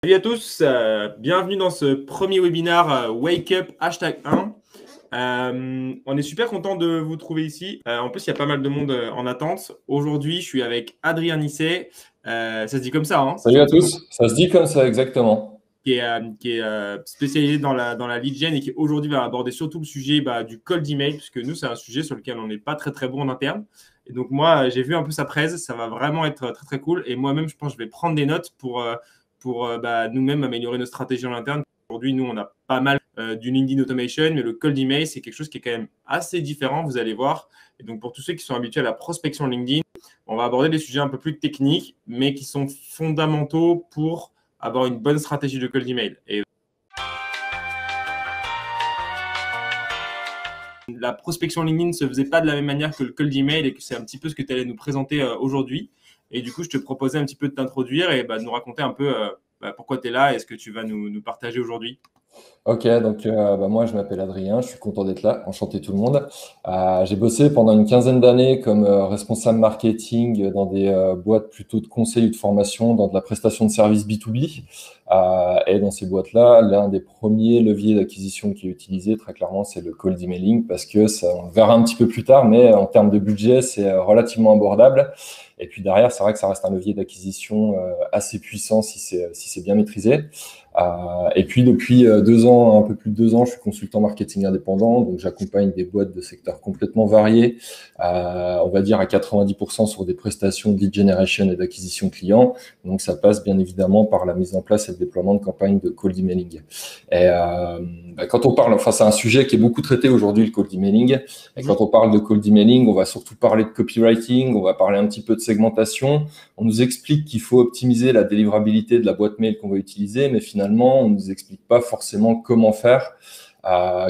Salut à tous, bienvenue dans ce premier webinaire Wake Up #1. On est super content de vous trouver ici. En plus, il y a pas mal de monde en attente. Aujourd'hui, je suis avec Adrien Nisset. Ça se dit comme ça, hein? Salut à tous, ça se dit comme ça exactement. Qui est spécialisé dans la lead gen et qui aujourd'hui va aborder surtout le sujet du cold email, puisque nous, c'est un sujet sur lequel on n'est pas très très bon en interne. Et donc moi, j'ai vu un peu sa presse, ça va vraiment être très très cool. Et moi-même, je pense que je vais prendre des notes pour nous-mêmes améliorer nos stratégies en interne. Aujourd'hui, nous, on a pas mal du LinkedIn Automation, mais le cold email, c'est quelque chose qui est quand même assez différent, vous allez voir. Et donc, pour tous ceux qui sont habitués à la prospection LinkedIn, on va aborder des sujets un peu plus techniques, mais qui sont fondamentaux pour avoir une bonne stratégie de cold email. Et la prospection LinkedIn ne se faisait pas de la même manière que le cold email et que c'est un petit peu ce que tu allais nous présenter aujourd'hui. Et du coup, je te proposais un petit peu de t'introduire et de nous raconter un peu pourquoi tu es là et ce que tu vas nous partager aujourd'hui. Ok, donc moi je m'appelle Adrien, je suis content d'être là, enchanté tout le monde. J'ai bossé pendant une quinzaine d'années comme responsable marketing dans des boîtes plutôt de conseil ou de formation dans de la prestation de services B2B. Et dans ces boîtes-là, l'un des premiers leviers d'acquisition qui est utilisé très clairement, c'est le cold emailing parce que ça, on le verra un petit peu plus tard, mais en termes de budget, c'est relativement abordable. Et puis derrière, c'est vrai que ça reste un levier d'acquisition assez puissant si c'est bien maîtrisé. Et puis depuis 2 ans, un peu plus de 2 ans, je suis consultant marketing indépendant, donc j'accompagne des boîtes de secteurs complètement variés, on va dire à 90% sur des prestations de lead generation et d'acquisition client. Donc ça passe bien évidemment par la mise en place et le déploiement de campagnes de cold emailing. Et quand on parle, enfin c'est un sujet qui est beaucoup traité aujourd'hui, le cold emailing. Et quand on parle de cold emailing, on va surtout parler de copywriting, on va parler un petit peu de segmentation. On nous explique qu'il faut optimiser la délivrabilité de la boîte mail qu'on va utiliser, mais finalement, on ne nous explique pas forcément comment faire,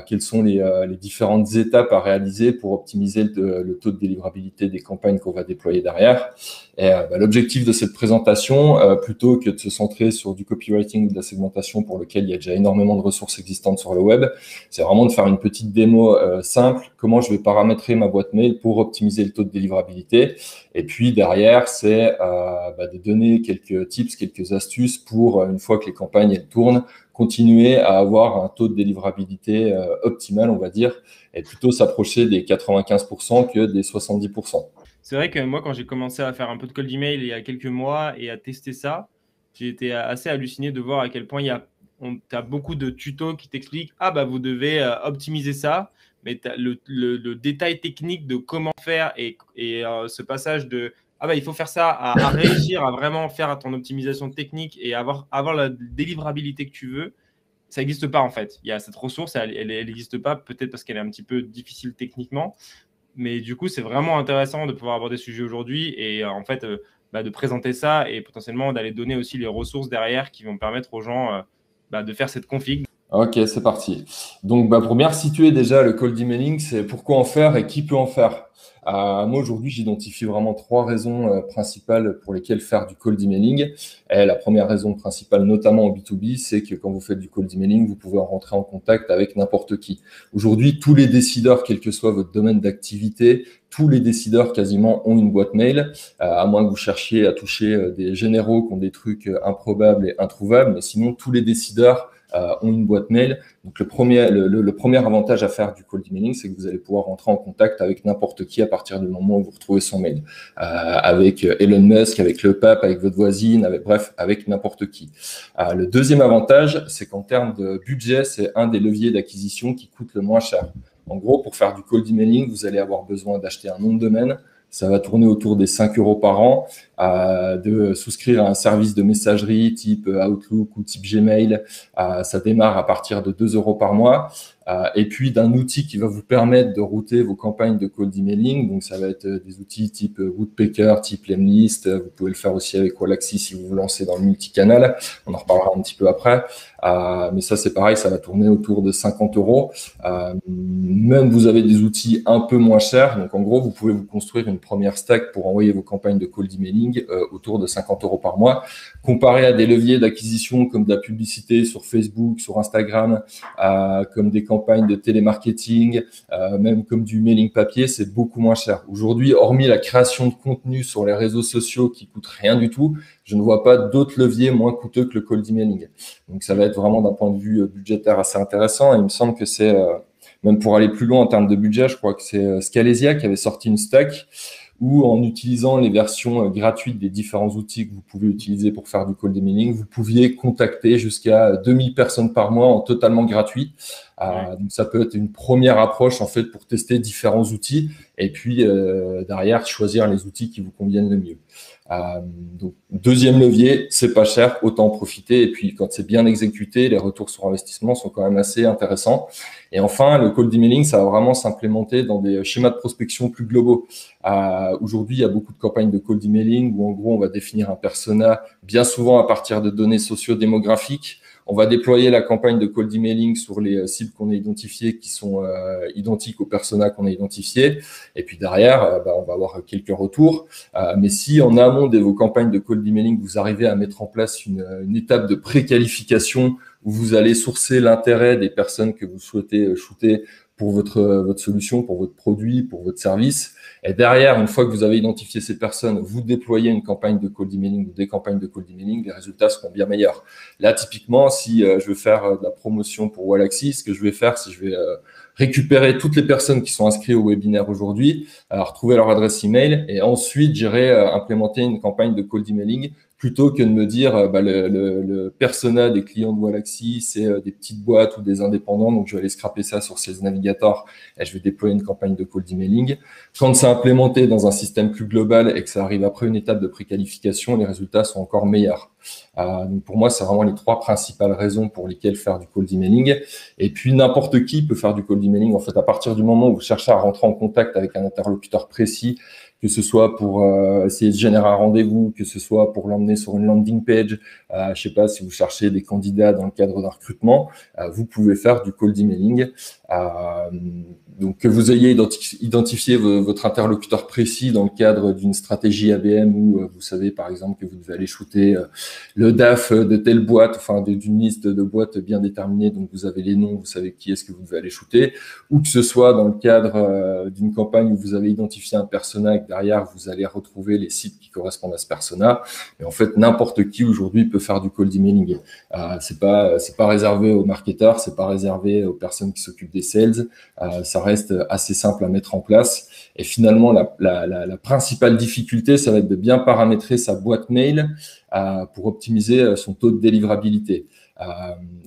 quelles sont les différentes étapes à réaliser pour optimiser le taux de délivrabilité des campagnes qu'on va déployer derrière. Et l'objectif de cette présentation, plutôt que de se centrer sur du copywriting ou de la segmentation pour lequel il y a déjà énormément de ressources existantes sur le web, c'est vraiment de faire une petite démo simple, comment je vais paramétrer ma boîte mail pour optimiser le taux de délivrabilité. Et puis derrière, c'est de donner quelques tips, quelques astuces pour, une fois que les campagnes elles tournent, continuer à avoir un taux de délivrabilité optimal, on va dire, et plutôt s'approcher des 95% que des 70%. C'est vrai que moi, quand j'ai commencé à faire un peu de cold email il y a quelques mois et à tester ça, j'ai été assez halluciné de voir à quel point tu as beaucoup de tutos qui t'expliquent vous devez optimiser ça, mais le détail technique de comment faire et ce passage de il faut faire ça à réussir à vraiment faire ton optimisation technique et avoir la délivrabilité que tu veux, ça n'existe pas en fait. Il y a cette ressource, elle n'existe pas, peut-être parce qu'elle est un petit peu difficile techniquement. Mais du coup, c'est vraiment intéressant de pouvoir aborder ce sujet aujourd'hui et de présenter ça et potentiellement d'aller donner aussi les ressources derrière qui vont permettre aux gens de faire cette config. Ok, c'est parti. Donc, pour bien situer déjà le cold emailing, c'est pourquoi en faire et qui peut en faire. Moi, aujourd'hui, j'identifie vraiment 3 raisons principales pour lesquelles faire du cold emailing. Et la première raison principale, notamment en B2B, c'est que quand vous faites du cold emailing, vous pouvez rentrer en contact avec n'importe qui. Aujourd'hui, tous les décideurs, quel que soit votre domaine d'activité, tous les décideurs quasiment ont une boîte mail, à moins que vous cherchiez à toucher des généraux qui ont des trucs improbables et introuvables. Mais sinon, tous les décideurs ont une boîte mail. Donc le premier avantage à faire du cold emailing, c'est que vous allez pouvoir rentrer en contact avec n'importe qui à partir du moment où vous retrouvez son mail. Avec Elon Musk, avec le pape, avec votre voisine, avec n'importe qui. Le deuxième avantage, c'est qu'en termes de budget, c'est un des leviers d'acquisition qui coûte le moins cher. En gros, pour faire du cold emailing, vous allez avoir besoin d'acheter un nom de domaine. Ça va tourner autour des 5 € par an, de souscrire à un service de messagerie type Outlook ou type Gmail. Ça démarre à partir de 2 € par mois. Et puis d'un outil qui va vous permettre de router vos campagnes de cold emailing. Donc ça va être des outils type Woodpecker, type Lemlist. Vous pouvez le faire aussi avec Wallaxy si vous vous lancez dans le multicanal. On en reparlera un petit peu après. Mais ça c'est pareil, ça va tourner autour de 50 €. Même vous avez des outils un peu moins chers. Donc en gros, vous pouvez vous construire une première stack pour envoyer vos campagnes de cold emailing autour de 50 € par mois. Comparé à des leviers d'acquisition comme de la publicité sur Facebook, sur Instagram, comme des campagnes campagnes de télémarketing, même comme du mailing papier, c'est beaucoup moins cher. Aujourd'hui, hormis la création de contenu sur les réseaux sociaux qui coûte rien du tout, je ne vois pas d'autres leviers moins coûteux que le cold emailing. Donc, ça va être vraiment d'un point de vue budgétaire assez intéressant. Et il me semble que c'est, même pour aller plus loin en termes de budget, je crois que c'est Scalesia qui avait sorti une stack où en utilisant les versions gratuites des différents outils que vous pouvez utiliser pour faire du cold emailing, vous pouviez contacter jusqu'à 2000 personnes par mois en totalement gratuit. Donc ça peut être une première approche en fait pour tester différents outils et puis derrière choisir les outils qui vous conviennent le mieux. Donc deuxième levier, c'est pas cher, autant en profiter. Et puis quand c'est bien exécuté, les retours sur investissement sont quand même assez intéressants. Et enfin, le cold emailing, ça va vraiment s'implémenter dans des schémas de prospection plus globaux. Aujourd'hui, il y a beaucoup de campagnes de cold emailing où en gros, on va définir un persona bien souvent à partir de données socio-démographiques. On va déployer la campagne de cold emailing sur les cibles qu'on a identifiées qui sont identiques aux personas qu'on a identifiés. Et puis derrière, on va avoir quelques retours. Mais si en amont de vos campagnes de cold emailing, vous arrivez à mettre en place une étape de préqualification où vous allez sourcer l'intérêt des personnes que vous souhaitez shooter pour votre solution, pour votre produit, pour votre service. Et derrière, une fois que vous avez identifié ces personnes, vous déployez une campagne de cold emailing ou des campagnes de cold emailing, les résultats seront bien meilleurs. Là, typiquement, si je veux faire de la promotion pour Wallaxy, ce que je vais faire, c'est que je vais récupérer toutes les personnes qui sont inscrites au webinaire aujourd'hui, retrouver leur adresse email et ensuite j'irai implémenter une campagne de cold emailing plutôt que de me dire le persona des clients de Wallaxy, c'est des petites boîtes ou des indépendants, donc je vais aller scraper ça sur Sales Navigator et je vais déployer une campagne de cold emailing. Quand c'est implémenté dans un système plus global et que ça arrive après une étape de préqualification, les résultats sont encore meilleurs. Donc pour moi, c'est vraiment les trois principales raisons pour lesquelles faire du cold emailing. Et puis, n'importe qui peut faire du cold emailing. En fait, à partir du moment où vous cherchez à rentrer en contact avec un interlocuteur précis, que ce soit pour essayer de générer un rendez-vous, que ce soit pour l'emmener sur une landing page, je sais pas, si vous cherchez des candidats dans le cadre d'un recrutement, vous pouvez faire du cold emailing. Donc, que vous ayez identifié votre interlocuteur précis dans le cadre d'une stratégie ABM où vous savez, par exemple, que vous devez aller shooter le DAF de telle boîte, enfin d'une liste de boîtes bien déterminée, donc vous avez les noms, vous savez qui est-ce que vous devez aller shooter, ou que ce soit dans le cadre d'une campagne où vous avez identifié un persona et que derrière vous allez retrouver les sites qui correspondent à ce persona. Et en fait, n'importe qui aujourd'hui peut faire du cold emailing. C'est pas réservé aux marketeurs, c'est pas réservé aux personnes qui s'occupent des sales. Ça reste assez simple à mettre en place. Et finalement, la principale difficulté, ça va être de bien paramétrer sa boîte mail pour optimiser son taux de délivrabilité.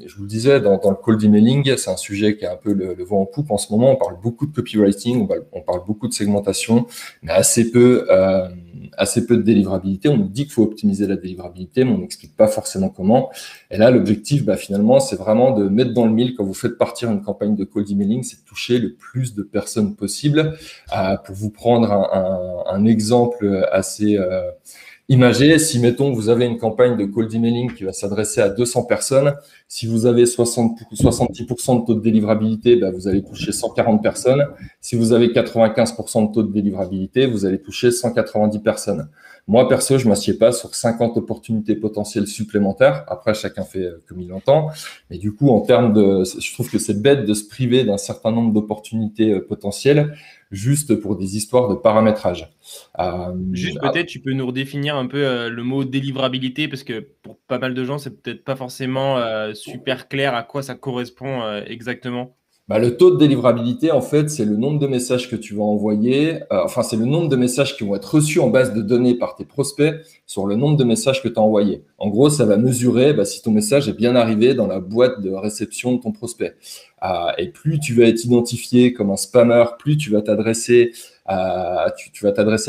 Je vous le disais, dans le cold emailing, c'est un sujet qui a un peu le vent en poupe en ce moment. On parle beaucoup de copywriting, on parle beaucoup de segmentation, mais assez peu de délivrabilité. On nous dit qu'il faut optimiser la délivrabilité, mais on n'explique pas forcément comment. Et là, l'objectif, finalement, c'est vraiment de mettre dans le mille quand vous faites partir une campagne de cold emailing, c'est de toucher le plus de personnes possible. Pour vous prendre un exemple assez imagé, si, mettons, vous avez une campagne de cold emailing qui va s'adresser à 200 personnes, si vous avez 70% de taux de délivrabilité, vous allez toucher 140 personnes. Si vous avez 95% de taux de délivrabilité, vous allez toucher 190 personnes. Moi, perso, je ne m'assieds pas sur 50 opportunités potentielles supplémentaires. Après, chacun fait comme il l'entend. Mais du coup, je trouve que c'est bête de se priver d'un certain nombre d'opportunités potentielles juste pour des histoires de paramétrage. Juste peut-être, tu peux nous redéfinir un peu le mot délivrabilité, parce que pour pas mal de gens, c'est peut-être pas forcément super clair à quoi ça correspond exactement. Le taux de délivrabilité, en fait, c'est le nombre de messages que tu vas envoyer. C'est le nombre de messages qui vont être reçus en base de données par tes prospects sur le nombre de messages que tu as envoyés. En gros, ça va mesurer si ton message est bien arrivé dans la boîte de réception de ton prospect. Et plus tu vas être identifié comme un spammer, plus tu vas t'adresser à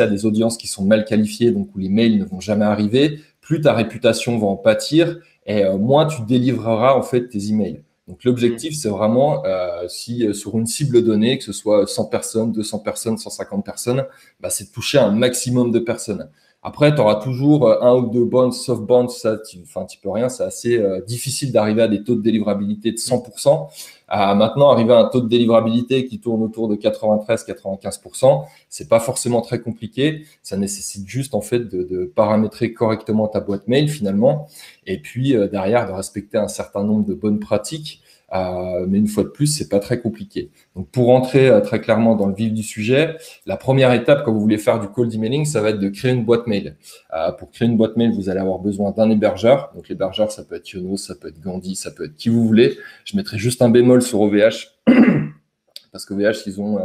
des audiences qui sont mal qualifiées, donc où les mails ne vont jamais arriver, plus ta réputation va en pâtir et moins tu délivreras en fait tes emails. Donc, l'objectif, c'est vraiment, si sur une cible donnée, que ce soit 100 personnes, 200 personnes, 150 personnes, c'est de toucher un maximum de personnes. Après, tu auras toujours un ou deux bounce, soft bounce, ça, tu peux rien. C'est assez difficile d'arriver à des taux de délivrabilité de 100%. Maintenant, arriver à un taux de délivrabilité qui tourne autour de 93-95%, c'est pas forcément très compliqué. Ça nécessite juste, en fait, de paramétrer correctement ta boîte mail, finalement. Et puis, derrière, de respecter un certain nombre de bonnes pratiques. Mais une fois de plus, c'est pas très compliqué. Donc, pour rentrer très clairement dans le vif du sujet, la première étape quand vous voulez faire du cold emailing, ça va être de créer une boîte mail. Pour créer une boîte mail, vous allez avoir besoin d'un hébergeur. Donc, l'hébergeur, ça peut être Yonos, ça peut être Gandhi, ça peut être qui vous voulez. Je mettrai juste un bémol sur OVH parce qu'OVH, ils ont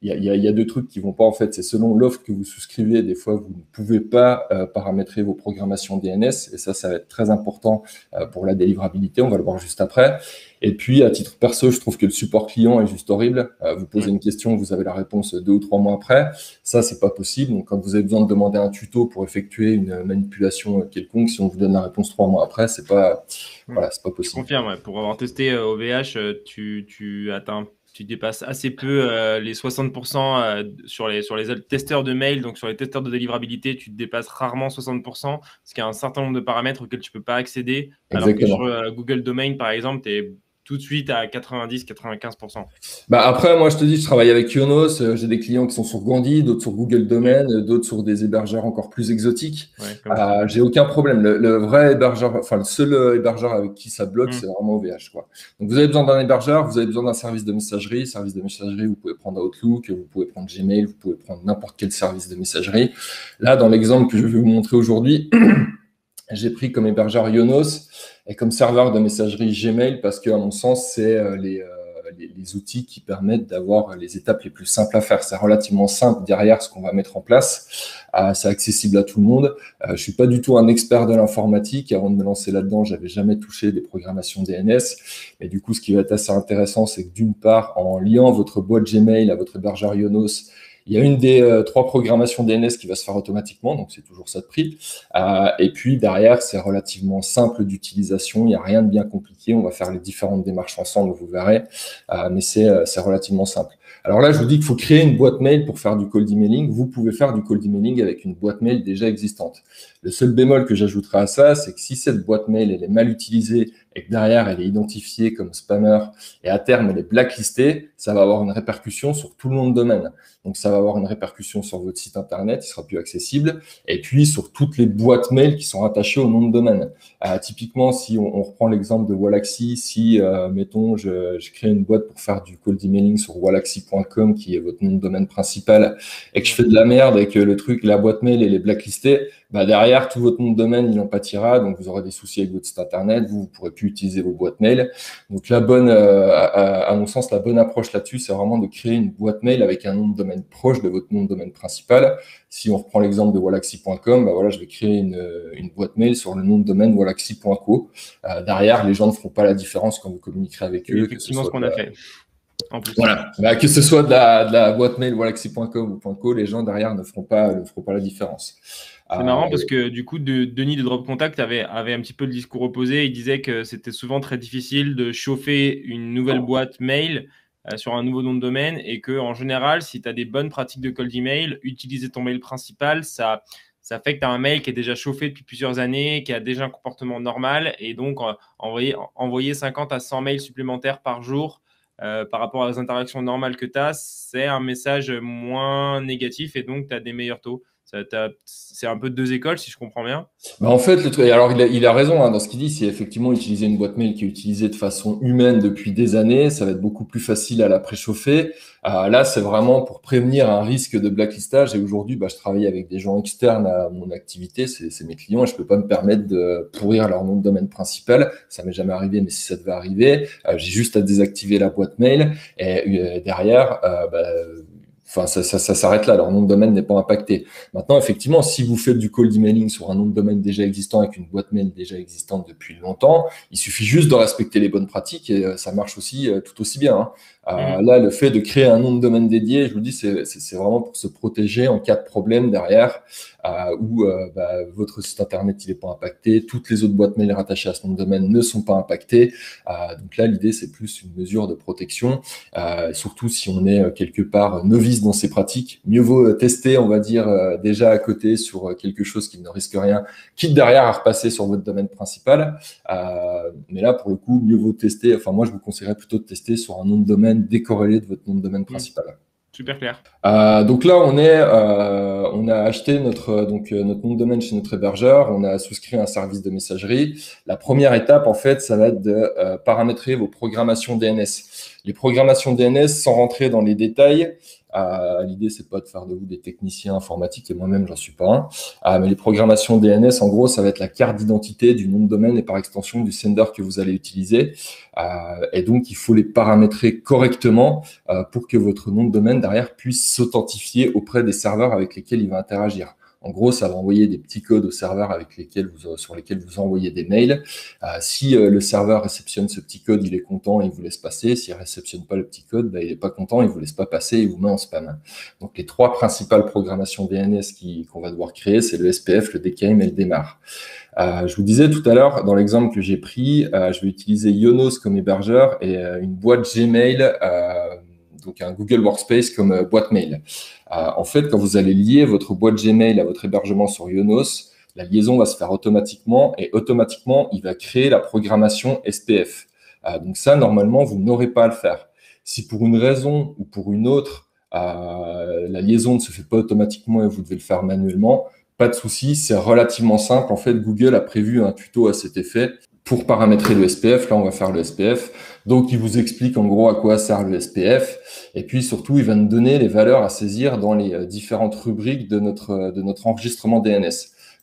il y a deux trucs qui vont pas en fait. C'est selon l'offre que vous souscrivez, des fois vous ne pouvez pas paramétrer vos programmations DNS et ça va être très important pour la délivrabilité. On va le voir juste après. Et puis à titre perso, je trouve que le support client est juste horrible. Vous posez une question, vous avez la réponse 2 ou 3 mois après. Ça, c'est pas possible. Donc quand vous avez besoin de demander un tuto pour effectuer une manipulation quelconque, si on vous donne la réponse 3 mois après, c'est pas voilà, c'est pas Je possible. confirme, ouais. Pour avoir testé OVH, tu dépasses assez peu les 60% sur les testeurs de mail, donc sur les testeurs de délivrabilité, tu te dépasses rarement 60%, parce qu'il y a un certain nombre de paramètres auxquels tu ne peux pas accéder, alors que sur Exactement. Google Domain, par exemple, tu es tout de suite à 90-95%. Bah après, moi, je te dis, je travaille avec Yonos. J'ai des clients qui sont sur Gandhi, d'autres sur Google Domain, d'autres sur des hébergeurs encore plus exotiques. Ouais, comme je dis. J'ai aucun problème. Le vrai hébergeur, enfin, le seul hébergeur avec qui ça bloque, c'est vraiment OVH, quoi. Donc, vous avez besoin d'un hébergeur, vous avez besoin d'un service de messagerie. Service de messagerie, vous pouvez prendre Outlook, vous pouvez prendre Gmail, vous pouvez prendre n'importe quel service de messagerie. Là, dans l'exemple que je vais vous montrer aujourd'hui, j'ai pris comme hébergeur Yonos et comme serveur de messagerie Gmail parce que, à mon sens, c'est les outils qui permettent d'avoir les étapes les plus simples à faire. C'est relativement simple derrière ce qu'on va mettre en place. C'est accessible à tout le monde. Je suis pas du tout un expert de l'informatique. Avant de me lancer là-dedans, j'avais jamais touché des programmations DNS. Mais du coup, ce qui va être assez intéressant, c'est que d'une part, en liant votre boîte Gmail à votre hébergeur Yonos, il y a une des 3 programmations DNS qui va se faire automatiquement, donc c'est toujours ça de prix. Et puis derrière, c'est relativement simple d'utilisation, il n'y a rien de bien compliqué. On va faire les différentes démarches ensemble, vous verrez, mais c'est relativement simple. Alors là, je vous dis qu'il faut créer une boîte mail pour faire du cold emailing. Vous pouvez faire du cold emailing avec une boîte mail déjà existante. Le seul bémol que j'ajouterai à ça, c'est que si cette boîte mail elle est mal utilisée et que derrière elle est identifiée comme spammer et à terme elle est blacklistée, ça va avoir une répercussion sur tout le nom de domaine. Donc ça va avoir une répercussion sur votre site internet, il sera plus accessible, et puis sur toutes les boîtes mail qui sont rattachées au nom de domaine. Typiquement, si on reprend l'exemple de Wallaxy, si mettons je crée une boîte pour faire du cold emailing sur wallaxy.com qui est votre nom de domaine principal et que je fais de la merde et que le truc, la boîte mail elle est blacklistée, bah derrière tout votre nom de domaine il en pâtira, donc vous aurez des soucis avec votre site internet, vous ne pourrez plus utiliser vos boîtes mail. Donc la bonne, à mon sens, la bonne approche là-dessus, c'est vraiment de créer une boîte mail avec un nom de domaine proche de votre nom de domaine principal. Si on reprend l'exemple de wallaxy.com, bah voilà, je vais créer une boîte mail sur le nom de domaine wallaxy.co. Derrière, les gens ne feront pas la différence quand vous communiquerez avec eux. Effectivement, ce qu'on a fait. En plus. Voilà. Bah, que ce soit de la boîte mail wallaxy.com ou .co, les gens derrière ne feront pas la différence. C'est marrant parce que du coup, Denis de Drop Contact avait un petit peu le discours opposé. Il disait que c'était souvent très difficile de chauffer une nouvelle boîte mail sur un nouveau nom de domaine et que en général, si tu as des bonnes pratiques de cold email, utiliser ton mail principal, ça fait que tu as un mail qui est déjà chauffé depuis plusieurs années, qui a déjà un comportement normal et donc envoyer 50 à 100 mails supplémentaires par jour par rapport à les interactions normales que tu as, c'est un message moins négatif et donc tu as des meilleurs taux. C'est un peu deux écoles, si je comprends bien. Bah en fait, alors il a raison dans ce qu'il dit. Si effectivement utiliser une boîte mail qui est utilisée de façon humaine depuis des années, ça va être beaucoup plus facile à la préchauffer. Là, c'est vraiment pour prévenir un risque de blacklistage. Et aujourd'hui, je travaille avec des gens externes à mon activité, c'est mes clients, et je peux pas me permettre de pourrir leur nom de domaine principal. Ça m'est jamais arrivé, mais si ça devait arriver, j'ai juste à désactiver la boîte mail et derrière, enfin, ça s'arrête là. Leur nom de domaine n'est pas impacté. Maintenant, effectivement, si vous faites du cold emailing sur un nom de domaine déjà existant avec une boîte mail déjà existante depuis longtemps, il suffit juste de respecter les bonnes pratiques et ça marche aussi tout aussi bien. Là, le fait de créer un nom de domaine dédié, je vous dis, c'est vraiment pour se protéger en cas de problème derrière où votre site internet il n'est pas impacté, toutes les autres boîtes mail rattachées à ce nom de domaine ne sont pas impactées. Donc là, l'idée, c'est plus une mesure de protection, surtout si on est quelque part novice dans ces pratiques. Mieux vaut tester, on va dire, déjà à côté sur quelque chose qui ne risque rien, quitte derrière à repasser sur votre domaine principal. Mais là, pour le coup, mieux vaut tester. Enfin, moi, je vous conseillerais plutôt de tester sur un nom de domaine décorrélé de votre nom de domaine principal. Super clair. Donc là, on a acheté notre nom de domaine chez notre hébergeur, on a souscrit un service de messagerie. La première étape, en fait, ça va être de paramétrer vos programmations DNS. Les programmations DNS, sans rentrer dans les détails, l'idée, c'est pas de faire de vous des techniciens informatiques, et moi-même, j'en suis pas un. Mais les programmations DNS, en gros, ça va être la carte d'identité du nom de domaine et par extension du sender que vous allez utiliser. Et donc, il faut les paramétrer correctement pour que votre nom de domaine derrière puisse s'authentifier auprès des serveurs avec lesquels il va interagir. En gros, ça va envoyer des petits codes aux serveurs sur lesquels vous envoyez des mails. Si le serveur réceptionne ce petit code, il est content et il vous laisse passer. S'il ne réceptionne pas le petit code, il n'est pas content, il ne vous laisse pas passer et il vous met en spam. Donc, les 3 principales programmations DNS qu'on va devoir créer, c'est le SPF, le DKIM et le DMAR. Je vous disais tout à l'heure, dans l'exemple que j'ai pris, je vais utiliser Yonos comme hébergeur et une boîte Gmail, donc un Google Workspace comme boîte mail. En fait, quand vous allez lier votre boîte Gmail à votre hébergement sur Yonos, la liaison va se faire automatiquement et automatiquement, il va créer la programmation SPF. Donc ça, normalement, vous n'aurez pas à le faire. Si pour une raison ou pour une autre, la liaison ne se fait pas automatiquement et vous devez le faire manuellement, pas de souci, c'est relativement simple. En fait, Google a prévu un tuto à cet effet pour paramétrer le SPF. Là, on va faire le SPF. Donc, il vous explique en gros à quoi sert le SPF. Et puis, surtout, il va nous donner les valeurs à saisir dans les différentes rubriques de notre enregistrement DNS.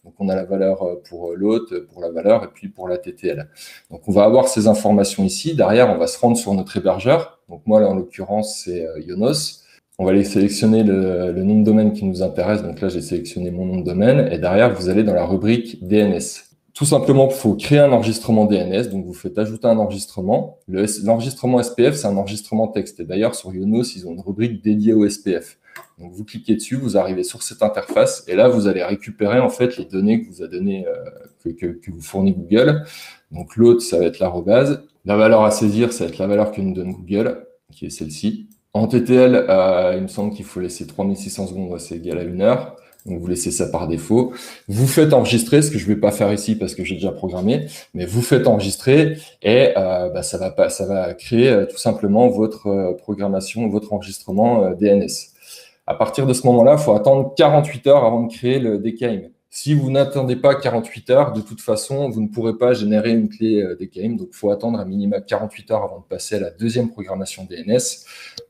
Donc, on a la valeur pour l'hôte, pour la valeur et puis pour la TTL. Donc, on va avoir ces informations ici. Derrière, on va se rendre sur notre hébergeur. Donc, moi, là, en l'occurrence, c'est Yonos. On va aller sélectionner le nom de domaine qui nous intéresse. Donc là, j'ai sélectionné mon nom de domaine. Et derrière, vous allez dans la rubrique DNS. Tout simplement, il faut créer un enregistrement DNS. Donc, vous faites ajouter un enregistrement. L'enregistrement SPF, c'est un enregistrement texte. Et d'ailleurs, sur Yonos, ils ont une rubrique dédiée au SPF. Donc, vous cliquez dessus, vous arrivez sur cette interface. Et là, vous allez récupérer en fait les données que vous a données, que vous fournit Google. Donc, l'autre, ça va être l'arrobase. La valeur à saisir, ça va être la valeur que nous donne Google, qui est celle-ci. En TTL, il me semble qu'il faut laisser 3600 secondes, c'est égal à 1 heure. Donc, vous laissez ça par défaut. Vous faites enregistrer, ce que je vais pas faire ici parce que j'ai déjà programmé, mais vous faites enregistrer et ça va créer tout simplement votre programmation, votre enregistrement DNS. À partir de ce moment-là, il faut attendre 48 heures avant de créer le DKIM. Si vous n'attendez pas 48 heures, de toute façon, vous ne pourrez pas générer une clé DKIM. Donc, il faut attendre un minimum 48 heures avant de passer à la deuxième programmation DNS.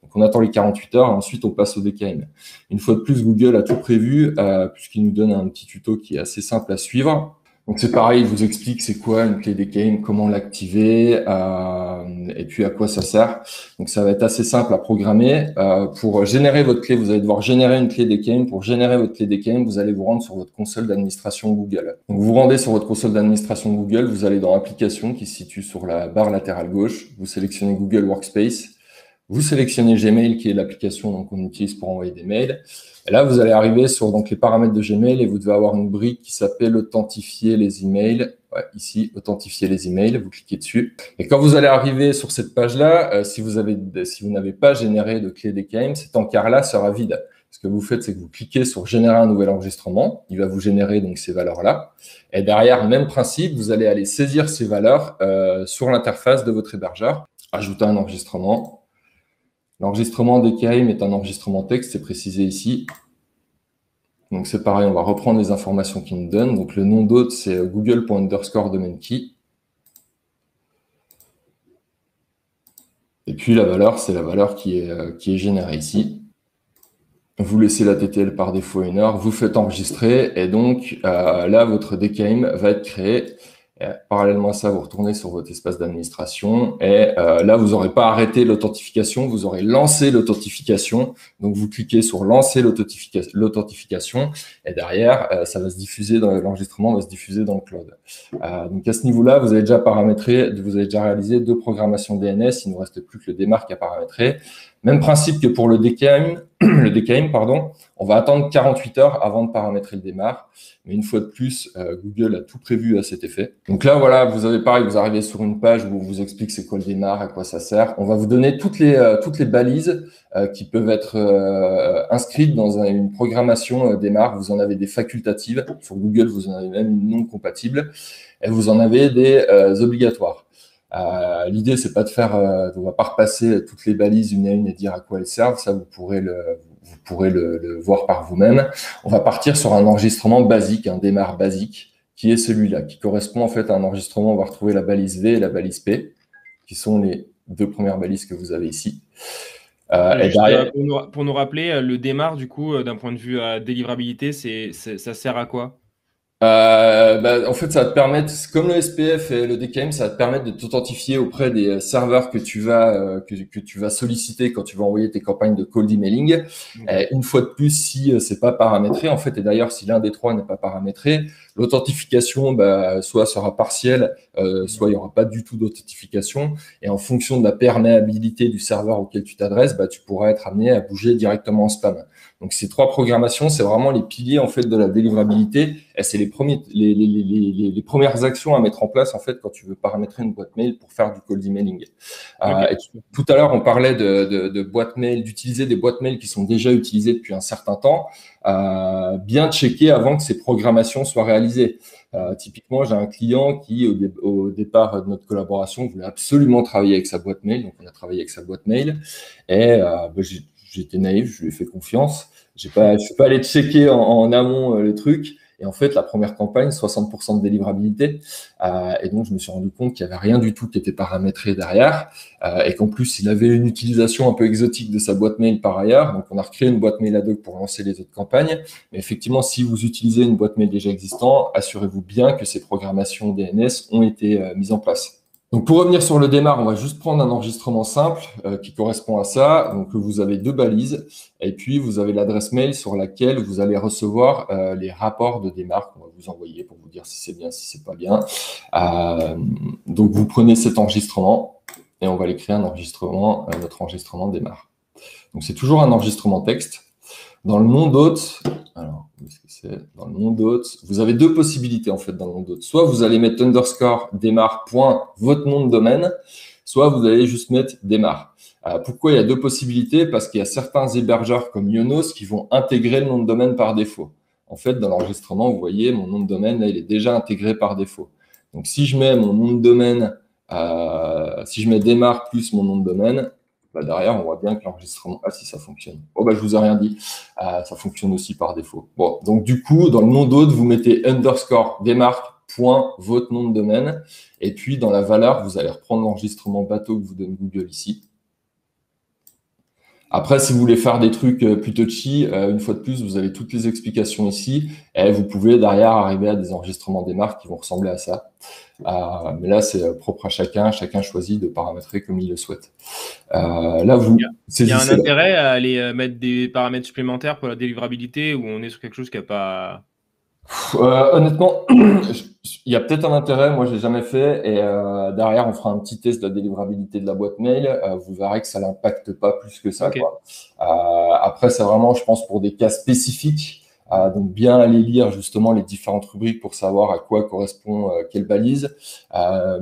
Donc, on attend les 48 heures et ensuite, on passe au DKIM. Une fois de plus, Google a tout prévu puisqu'il nous donne un petit tuto qui est assez simple à suivre. Donc, c'est pareil, il vous explique c'est quoi une clé DKIM, comment l'activer et puis à quoi ça sert. Donc, ça va être assez simple à programmer. Pour générer votre clé, vous allez devoir générer une clé DKIM. Pour générer votre clé DKIM, vous allez vous rendre sur votre console d'administration Google. Donc, vous vous rendez sur votre console d'administration Google, vous allez dans Applications qui se situe sur la barre latérale gauche. Vous sélectionnez Google Workspace. Vous sélectionnez Gmail, qui est l'application qu'on utilise pour envoyer des mails. Et là, vous allez arriver sur les paramètres de Gmail et vous devez avoir une brique qui s'appelle Authentifier les emails. Ouais, ici, Authentifier les emails. Vous cliquez dessus. Et quand vous allez arriver sur cette page-là, si vous n'avez pas généré de clé DKIM, cet encart-là sera vide. Ce que vous faites, c'est que vous cliquez sur Générer un nouvel enregistrement. Il va vous générer donc ces valeurs-là. Et derrière, même principe, vous allez aller saisir ces valeurs sur l'interface de votre hébergeur. Ajouter un enregistrement. L'enregistrement DKIM est un enregistrement texte, c'est précisé ici. Donc c'est pareil, on va reprendre les informations qu'il nous donne. Donc le nom d'hôte, c'est google._domain_key. Et puis la valeur, c'est la valeur qui est générée ici. Vous laissez la TTL par défaut 1 heure, vous faites enregistrer et donc là, votre DKIM va être créé. Et parallèlement à ça, vous retournez sur votre espace d'administration et là, vous n'aurez pas arrêté l'authentification, vous aurez lancé l'authentification. Donc, vous cliquez sur lancer l'authentification et derrière, ça va se diffuser l'enregistrement va se diffuser dans le cloud. Donc, à ce niveau-là, vous avez déjà réalisé 2 programmations DNS. Il ne nous reste plus que le DMARC à paramétrer. Même principe que pour le DKIM, pardon. On va attendre 48 heures avant de paramétrer le DMARC. Mais une fois de plus, Google a tout prévu à cet effet. Donc là, voilà, vous arrivez sur une page où on vous explique c'est quoi le DMARC, à quoi ça sert. On va vous donner toutes les balises qui peuvent être inscrites dans une programmation DMARC. Vous en avez des facultatives. Sur Google, vous en avez même une non compatible. Et vous en avez des obligatoires. L'idée, c'est pas de faire, on va pas repasser toutes les balises une à une et dire à quoi elles servent. Ça, vous pourrez le voir par vous-même. On va partir sur un enregistrement basique, un démarre basique, qui est celui-là, qui correspond en fait à un enregistrement. On va retrouver la balise V et la balise P, qui sont les deux premières balises que vous avez ici. Et Juste derrière, pour nous rappeler, le démarre, du coup, d'un point de vue délivrabilité, ça sert à quoi? en fait, ça va te permettre, comme le SPF et le DKIM, ça va te permettre de t'authentifier auprès des serveurs que tu vas solliciter quand tu vas envoyer tes campagnes de cold emailing. Ok. Une fois de plus, si c'est pas paramétré, en fait, et d'ailleurs, si l'un des trois n'est pas paramétré, l'authentification, soit sera partielle, soit il y aura pas du tout d'authentification. Et en fonction de la perméabilité du serveur auquel tu t'adresses, tu pourras être amené à bouger directement en spam. Donc, ces trois programmations, c'est vraiment les piliers en fait de la délivrabilité. Et c'est les premières actions à mettre en place en fait quand tu veux paramétrer une boîte mail pour faire du cold emailing. Ok. Tout à l'heure, on parlait de boîtes mail, d'utiliser des boîtes mail qui sont déjà utilisées depuis un certain temps. Bien checker avant que ces programmations soient réalisées. Typiquement, j'ai un client qui, au départ de notre collaboration, voulait absolument travailler avec sa boîte mail. Donc, on a travaillé avec sa boîte mail. Et j'étais naïf, je lui ai fait confiance. Je suis pas allé checker en amont les trucs. Et en fait, la première campagne, 60% de délivrabilité. Et donc, je me suis rendu compte qu'il n'y avait rien du tout qui était paramétré derrière. Et qu'en plus, il avait une utilisation un peu exotique de sa boîte mail par ailleurs. Donc, on a recréé une boîte mail ad hoc pour lancer les autres campagnes. Mais effectivement, si vous utilisez une boîte mail déjà existante, assurez-vous bien que ces programmations DNS ont été mises en place. Donc, pour revenir sur le démarre, on va juste prendre un enregistrement simple qui correspond à ça. Donc, vous avez deux balises et puis vous avez l'adresse mail sur laquelle vous allez recevoir les rapports de démarre qu'on va vous envoyer pour vous dire si c'est bien, si c'est pas bien. Donc, vous prenez cet enregistrement et on va aller créer un enregistrement, notre enregistrement démarre. Donc, c'est toujours un enregistrement texte. Dans le nom d'hôte, alors, où est-ce que c'est? Dans le nom d'hôte, vous avez deux possibilités en fait dans le nom d'hôte. Soit vous allez mettre underscore démarre point votre nom de domaine, soit vous allez juste mettre démarre. Pourquoi il y a deux possibilités? Parce qu'il y a certains hébergeurs comme Ionos qui vont intégrer le nom de domaine par défaut. En fait, dans l'enregistrement, vous voyez, mon nom de domaine, là, il est déjà intégré par défaut. Donc, si je mets mon nom de domaine, si je mets démarre plus mon nom de domaine, derrière, on voit bien que l'enregistrement... Ah si, ça fonctionne. Oh, je vous ai rien dit. Ça fonctionne aussi par défaut. Bon, donc du coup, dans le nom d'hôte, vous mettez underscore démarque point votre nom de domaine. Et puis, dans la valeur, vous allez reprendre l'enregistrement bateau que vous donne Google ici. Après, si vous voulez faire des trucs plus touchy, une fois de plus, vous avez toutes les explications ici. Et vous pouvez derrière arriver à des enregistrements des marques qui vont ressembler à ça. Mais là, c'est propre à chacun. Chacun choisit de paramétrer comme il le souhaite. Là, vous Il y a un saisissez. intérêt à aller mettre des paramètres supplémentaires pour la délivrabilité où on est sur quelque chose qui n'a pas. Honnêtement, il y a peut-être un intérêt. Moi, je l'ai jamais fait. Et derrière, on fera un petit test de la délivrabilité de la boîte mail. Vous verrez que ça l'impacte pas plus que ça, Ok. quoi. Après, c'est vraiment, je pense, pour des cas spécifiques. Donc, bien aller lire justement les différentes rubriques pour savoir à quoi correspond quelle balise.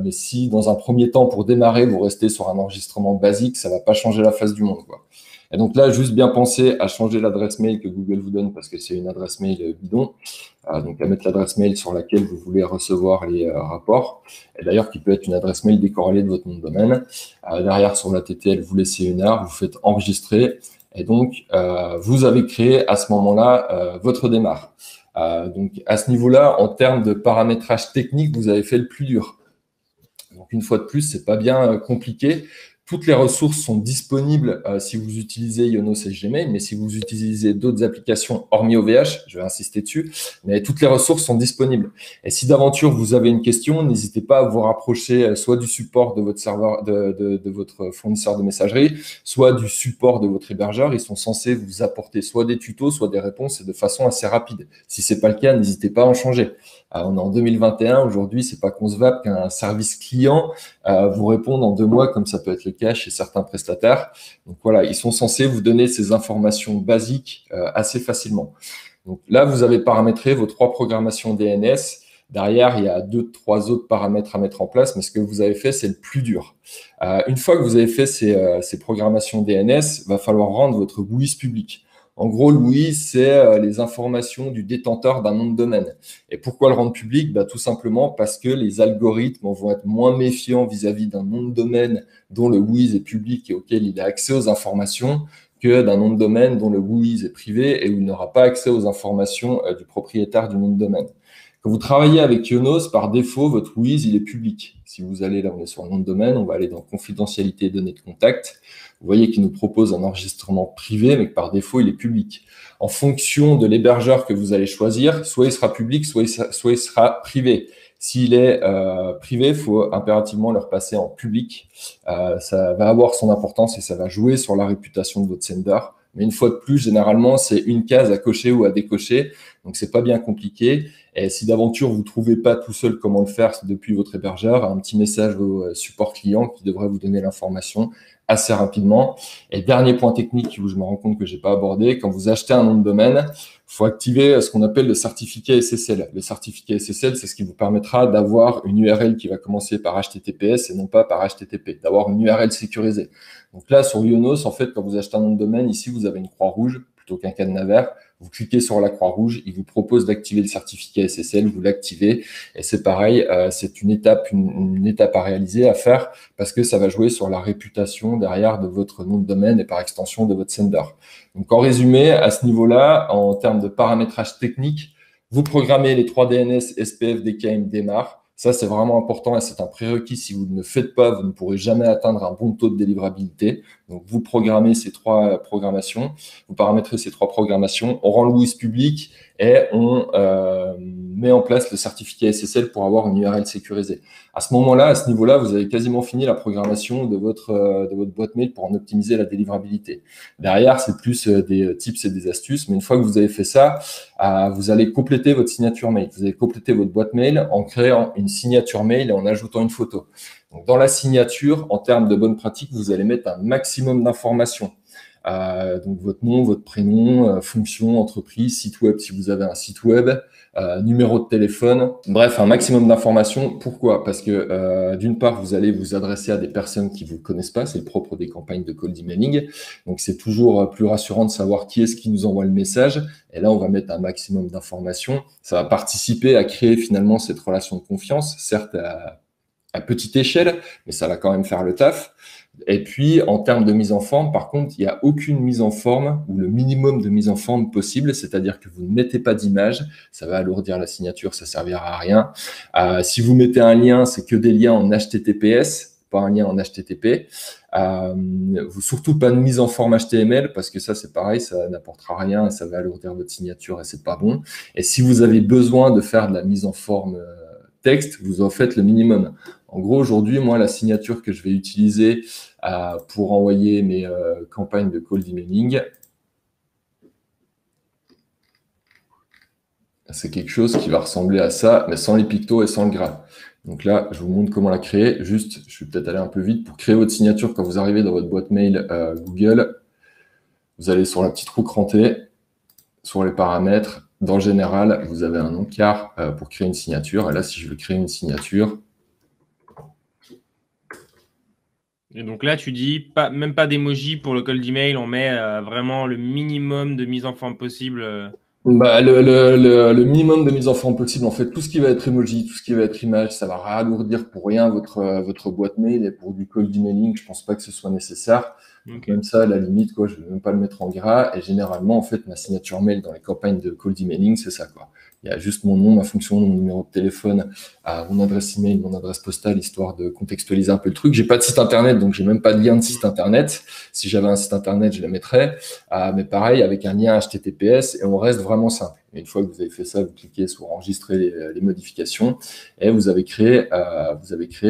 Mais si, dans un premier temps, pour démarrer, vous restez sur un enregistrement basique, ça va pas changer la face du monde, quoi. Et donc là, juste bien penser à changer l'adresse mail que Google vous donne parce que c'est une adresse mail bidon. Donc à mettre l'adresse mail sur laquelle vous voulez recevoir les rapports. Et d'ailleurs, qui peut être une adresse mail décorrélée de votre nom de domaine. Derrière, sur la TTL, vous laissez une heure, vous faites enregistrer. Et donc, vous avez créé à ce moment-là votre démarre. Donc à ce niveau-là, en termes de paramétrage technique, vous avez fait le plus dur. Donc une fois de plus, c'est pas bien compliqué. Toutes les ressources sont disponibles si vous utilisez Ionos et Gmail, mais si vous utilisez d'autres applications hormis OVH, je vais insister dessus, mais toutes les ressources sont disponibles. Et si d'aventure vous avez une question, n'hésitez pas à vous rapprocher soit du support de votre serveur, de votre fournisseur de messagerie, soit du support de votre hébergeur. Ils sont censés vous apporter soit des tutos, soit des réponses et de façon assez rapide. Si c'est pas le cas, n'hésitez pas à en changer. On est en 2021, aujourd'hui, c'est pas concevable qu'un service client vous réponde en 2 mois, comme ça peut être le cas chez certains prestataires. Donc voilà, ils sont censés vous donner ces informations basiques assez facilement. Donc là, vous avez paramétré vos 3 programmations DNS. Derrière, il y a 2-3 autres paramètres à mettre en place, mais ce que vous avez fait, c'est le plus dur. Une fois que vous avez fait ces programmations DNS, il va falloir rendre votre GUIS public. En gros, le WHOIS, c'est les informations du détenteur d'un nom de domaine. Et pourquoi le rendre public? Tout simplement parce que les algorithmes vont être moins méfiants vis-à-vis d'un nom de domaine dont le WHOIS est public et auquel il a accès aux informations que d'un nom de domaine dont le WHOIS est privé et où il n'aura pas accès aux informations du propriétaire du nom de domaine. Quand vous travaillez avec Ionos, par défaut, votre WHOIS, il est public. Si vous allez là, on est sur le nom de domaine, on va aller dans confidentialité et données de contact. Vous voyez qu'il nous propose un enregistrement privé, mais que par défaut, il est public. En fonction de l'hébergeur que vous allez choisir, soit il sera public, soit il sera privé. S'il est privé, il faut impérativement le repasser en public. Ça va avoir son importance et ça va jouer sur la réputation de votre sender. Mais une fois de plus, généralement, c'est une case à cocher ou à décocher. Donc, c'est pas bien compliqué. Et si d'aventure, vous trouvez pas tout seul comment le faire depuis votre hébergeur, un petit message au support client qui devrait vous donner l'information assez rapidement. Et dernier point technique où je me rends compte que j'ai pas abordé, quand vous achetez un nom de domaine, il faut activer ce qu'on appelle le certificat SSL. Le certificat SSL, c'est ce qui vous permettra d'avoir une URL qui va commencer par HTTPS et non pas par HTTP, d'avoir une URL sécurisée. Donc là, sur Ionos, en fait, quand vous achetez un nom de domaine, ici, vous avez une croix rouge plutôt qu'un cadenas vert. Vous cliquez sur la croix rouge, il vous propose d'activer le certificat SSL, vous l'activez. Et c'est pareil, c'est une étape à réaliser, à faire, parce que ça va jouer sur la réputation derrière de votre nom de domaine et par extension de votre sender. Donc en résumé, à ce niveau-là, en termes de paramétrage technique, vous programmez les 3 DNS, SPF, DKIM, DMAR. Ça, c'est vraiment important et c'est un prérequis. Si vous ne le faites pas, vous ne pourrez jamais atteindre un bon taux de délivrabilité. Donc, vous programmez ces 3 programmations, vous paramétrez ces 3 programmations, on rend le WHOIS public et on met en place le certificat SSL pour avoir une URL sécurisée. À ce moment-là, à ce niveau-là, vous avez quasiment fini la programmation de votre boîte mail pour en optimiser la délivrabilité. Derrière, c'est plus des tips et des astuces, mais une fois que vous avez fait ça, vous allez compléter votre signature mail. Vous allez compléter votre boîte mail en créant une signature mail et en ajoutant une photo. Donc, dans la signature, en termes de bonne pratique, vous allez mettre un maximum d'informations. Donc, votre nom, votre prénom, fonction, entreprise, site web si vous avez un site web, numéro de téléphone, bref, un maximum d'informations. Pourquoi? Parce que d'une part, vous allez vous adresser à des personnes qui vous connaissent pas, c'est le propre des campagnes de cold emailing. Donc, c'est toujours plus rassurant de savoir qui est-ce qui nous envoie le message. Et là, on va mettre un maximum d'informations. Ça va participer à créer finalement cette relation de confiance, certes à petite échelle, mais ça va quand même faire le taf. Et puis, en termes de mise en forme, par contre, il n'y a aucune mise en forme ou le minimum de mise en forme possible, c'est-à-dire que vous ne mettez pas d'image, ça va alourdir la signature, ça servira à rien. Si vous mettez un lien, c'est que des liens en HTTPS, pas un lien en HTTP. Surtout pas de mise en forme HTML, parce que ça, c'est pareil, ça n'apportera rien et ça va alourdir votre signature et c'est pas bon. Et si vous avez besoin de faire de la mise en forme texte, vous en faites le minimum. En gros, aujourd'hui, moi, la signature que je vais utiliser pour envoyer mes campagnes de cold emailing, c'est quelque chose qui va ressembler à ça, mais sans les pictos et sans le gras. Donc là, je vous montre comment la créer. Juste, je vais peut-être aller un peu vite. Pour créer votre signature, quand vous arrivez dans votre boîte mail Google, vous allez sur la petite roue crantée, sur les paramètres. Dans le général, vous avez un encart pour créer une signature. Et là, si je veux créer une signature, et donc là, tu dis même pas d'emoji pour le cold email, on met vraiment le minimum de mise en forme possible. Le minimum de mise en forme possible, en fait, tout ce qui va être emoji, tout ce qui va être image, ça va ralourdir pour rien votre boîte mail. Et pour du cold emailing, je pense pas que ce soit nécessaire. Donc, même ça, à la limite, quoi, je vais même pas le mettre en gras. Et généralement, en fait, ma signature mail dans les campagnes de cold emailing, c'est ça, quoi. Il y a juste mon nom, ma fonction, mon numéro de téléphone, mon adresse email, mon adresse postale, histoire de contextualiser un peu le truc. J'ai pas de site internet, donc j'ai même pas de lien de site internet. Si j'avais un site internet, je le mettrais. Mais pareil, avec un lien HTTPS, et on reste vraiment simple. Et une fois que vous avez fait ça, vous cliquez sur enregistrer les modifications et vous avez créé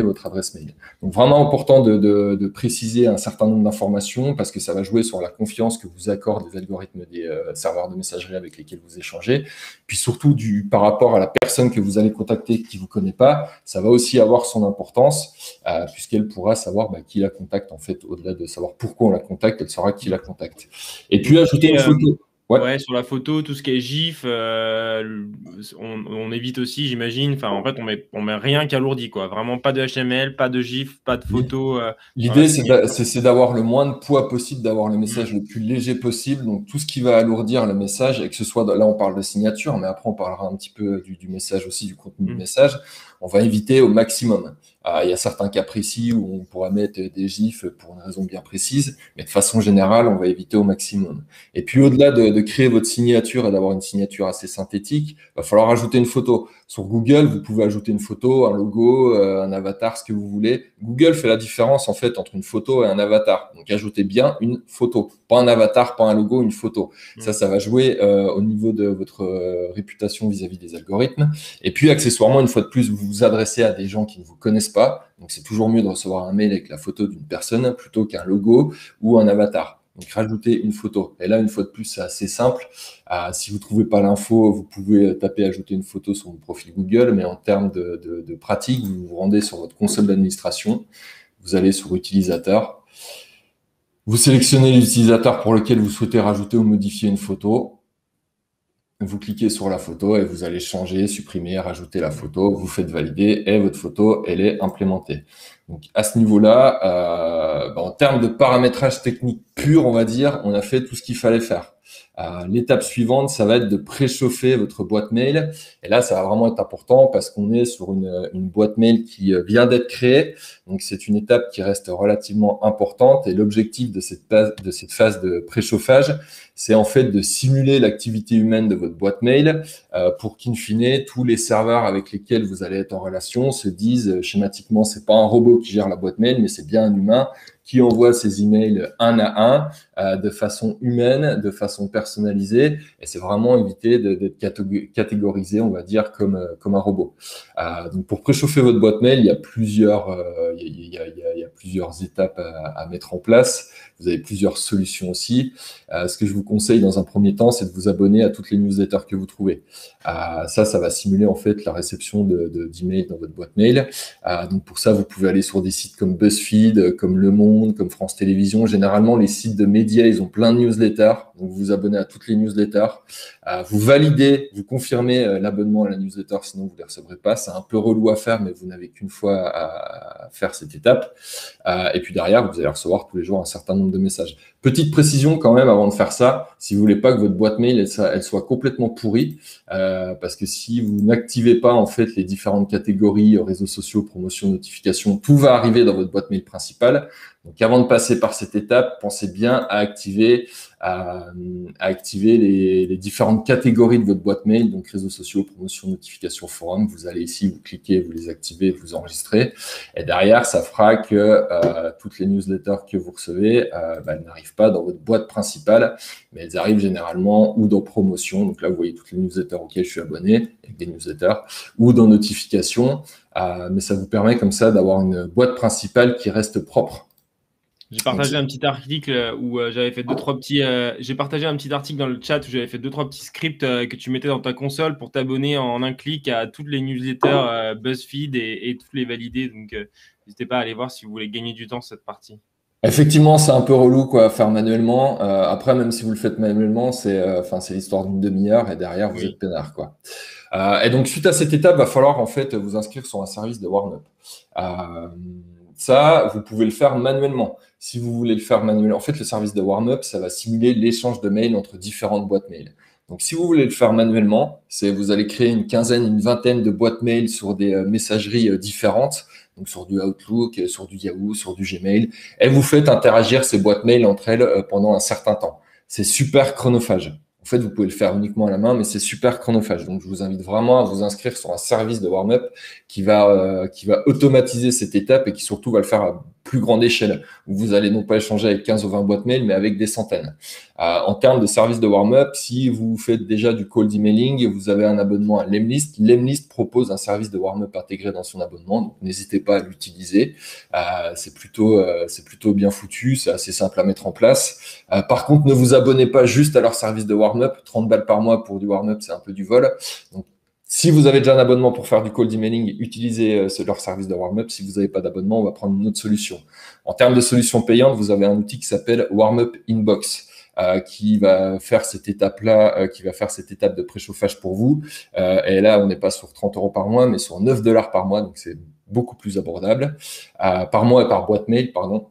votre adresse mail. Donc vraiment important de préciser un certain nombre d'informations parce que ça va jouer sur la confiance que vous accordent les algorithmes des serveurs de messagerie avec lesquels vous échangez. Puis surtout par rapport à la personne que vous allez contacter qui vous connaît pas, ça va aussi avoir son importance puisqu'elle pourra savoir qui la contacte en fait. Au-delà de savoir pourquoi on la contacte, elle saura qui la contacte. Et puis ajouter une photo. Ouais. Ouais, sur la photo, tout ce qui est GIF, on évite aussi, j'imagine. Enfin, en fait, on met rien qu'alourdi, quoi. Vraiment pas de HTML, pas de GIF, pas de photo dans la L'idée, signature. c'est d'avoir le moins de poids possible, d'avoir le Mm, message le plus léger possible. Donc, tout ce qui va alourdir le message, et que ce soit, là, on parle de signature, mais après, on parlera un petit peu du message aussi, du contenu du mm, message. On va éviter au maximum. Il y a certains cas précis où on pourra mettre des gifs pour une raison bien précise, mais de façon générale, on va éviter au maximum. Et puis, au-delà de créer votre signature et d'avoir une signature assez synthétique, va falloir ajouter une photo. Sur Google, vous pouvez ajouter une photo, un logo, un avatar, ce que vous voulez. Google fait la différence en fait entre une photo et un avatar. Donc ajoutez bien une photo, pas un avatar, pas un logo, une photo. mm. Ça va jouer au niveau de votre réputation vis-à-vis des algorithmes. Et puis accessoirement, une fois de plus, vous vous adressez à des gens qui ne vous connaissent pas. Donc c'est toujours mieux de recevoir un mail avec la photo d'une personne plutôt qu'un logo ou un avatar. Donc, rajoutez une photo. Et là, une fois de plus, c'est assez simple. Si vous ne trouvez pas l'info, vous pouvez taper ajouter une photo sur votre profil Google. Mais en termes de pratique, vous vous rendez sur votre console d'administration. Vous allez sur utilisateur. Vous sélectionnez l'utilisateur pour lequel vous souhaitez rajouter ou modifier une photo. Vous cliquez sur la photo et vous allez changer, supprimer, rajouter la photo. Vous faites valider et votre photo, elle est implémentée. Donc à ce niveau-là, en termes de paramétrage technique pur, on va dire, on a fait tout ce qu'il fallait faire. L'étape suivante, ça va être de préchauffer votre boîte mail. Et là, ça va vraiment être important parce qu'on est sur une boîte mail qui vient d'être créée. Donc c'est une étape qui reste relativement importante. Et l'objectif de cette phase de préchauffage, c'est en fait de simuler l'activité humaine de votre boîte mail pour qu'in fine, tous les serveurs avec lesquels vous allez être en relation se disent schématiquement, c'est pas un robot qui gère la boîte mail, mais c'est bien un humain qui envoie ses emails un à un de façon humaine, de façon personnalisée. Et c'est vraiment éviter d'être catégorisé, on va dire, comme un robot. Donc pour préchauffer votre boîte mail, il y a plusieurs étapes à mettre en place. Vous avez plusieurs solutions aussi. Ce que je vous conseille dans un premier temps, c'est de vous abonner à toutes les newsletters que vous trouvez. Ça va simuler en fait la réception d'emails dans votre boîte mail. Donc pour ça, vous pouvez aller sur des sites comme BuzzFeed, comme Le Monde, comme France Télévisions. Généralement, les sites de médias, ils ont plein de newsletters. Donc vous vous abonnez à toutes les newsletters. Vous validez, vous confirmez l'abonnement à la newsletter, sinon vous ne les recevrez pas. C'est un peu relou à faire, mais vous n'avez qu'une fois à faire cette étape. Et puis derrière, vous allez recevoir tous les jours un certain nombre de messages. Petite précision quand même avant de faire ça, si vous voulez pas que votre boîte mail elle soit complètement pourrie, parce que si vous n'activez pas en fait les différentes catégories réseaux sociaux, promotion, notification, tout va arriver dans votre boîte mail principale. Donc avant de passer par cette étape, pensez bien à activer les différentes catégories de votre boîte mail, donc réseaux sociaux, promotion, notification, forum. Vous allez ici, vous cliquez, vous les activez, vous enregistrez. Et derrière, ça fera que toutes les newsletters que vous recevez, elles n'arrivent pas dans votre boîte principale, mais elles arrivent généralement ou dans promotion. Donc là, vous voyez toutes les newsletters auxquelles je suis abonné, avec des newsletters, ou dans notification. Mais ça vous permet comme ça d'avoir une boîte principale qui reste propre. J'ai partagé un petit article où j'avais fait j'ai partagé un petit article dans le chat où j'avais fait 2-3 petits scripts que tu mettais dans ta console pour t'abonner en un clic à toutes les newsletters BuzzFeed et toutes les valider. Donc, n'hésitez pas à aller voir si vous voulez gagner du temps sur cette partie. Effectivement, c'est un peu relou quoi à faire manuellement. Après, même si vous le faites manuellement, c'est l'histoire d'une demi-heure et derrière vous êtes Oui. peinard quoi. Et donc suite à cette étape, va falloir en fait vous inscrire sur un service de warm-up. Ça, vous pouvez le faire manuellement. Si vous voulez le faire manuellement, en fait, le service de warm-up, ça va simuler l'échange de mails entre différentes boîtes mail. Donc, si vous voulez le faire manuellement, vous allez créer une quinzaine, une vingtaine de boîtes mail sur des messageries différentes, donc sur du Outlook, sur du Yahoo, sur du Gmail, et vous faites interagir ces boîtes mail entre elles pendant un certain temps. C'est super chronophage. En fait, vous pouvez le faire uniquement à la main, mais c'est super chronophage. Donc, je vous invite vraiment à vous inscrire sur un service de warm-up qui va automatiser cette étape et qui surtout va le faire à plus grande échelle, où vous allez non pas échanger avec 15 ou 20 boîtes mail, mais avec des centaines. En termes de service de warm-up, si vous faites déjà du cold emailing, vous avez un abonnement à Lemlist. Lemlist propose un service de warm-up intégré dans son abonnement, donc n'hésitez pas à l'utiliser. C'est plutôt bien foutu, c'est assez simple à mettre en place. Par contre, ne vous abonnez pas juste à leur service de warm-up. 30 balles par mois pour du warm-up, c'est un peu du vol. Donc, si vous avez déjà un abonnement pour faire du cold emailing, utilisez leur service de warm-up. Si vous n'avez pas d'abonnement, on va prendre une autre solution. En termes de solutions payantes, vous avez un outil qui s'appelle Warm-up Inbox. qui va faire cette étape-là, qui va faire cette étape de préchauffage pour vous. Et là, on n'est pas sur 30 € par mois, mais sur 9 $ par mois, donc c'est beaucoup plus abordable, par mois et par boîte mail, pardon.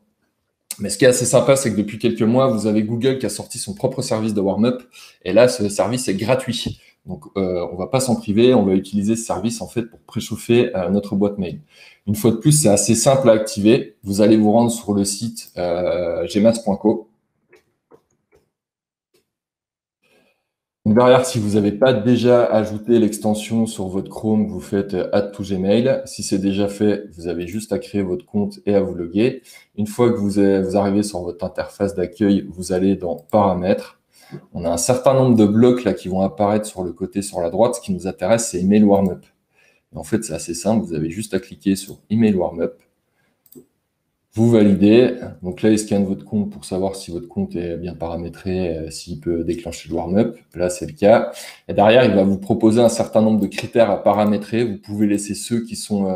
Mais ce qui est assez sympa, c'est que depuis quelques mois, vous avez Google qui a sorti son propre service de warm-up. Et là, ce service est gratuit. Donc, on va pas s'en priver. On va utiliser ce service, en fait, pour préchauffer notre boîte mail. Une fois de plus, c'est assez simple à activer. Vous allez vous rendre sur le site gmas.co. Derrière, si vous n'avez pas déjà ajouté l'extension sur votre Chrome, vous faites Add to Gmail. Si c'est déjà fait, vous avez juste à créer votre compte et à vous loguer. Une fois que vous arrivez sur votre interface d'accueil, vous allez dans Paramètres. On a un certain nombre de blocs là qui vont apparaître sur le côté sur la droite. Ce qui nous intéresse, c'est Email Warm-up. En fait, c'est assez simple. Vous avez juste à cliquer sur Email Warm-up. Vous validez. Donc là, il scanne votre compte pour savoir si votre compte est bien paramétré, s'il peut déclencher le warm-up. Là, c'est le cas. Et derrière, il va vous proposer un certain nombre de critères à paramétrer. Vous pouvez laisser ceux qui sont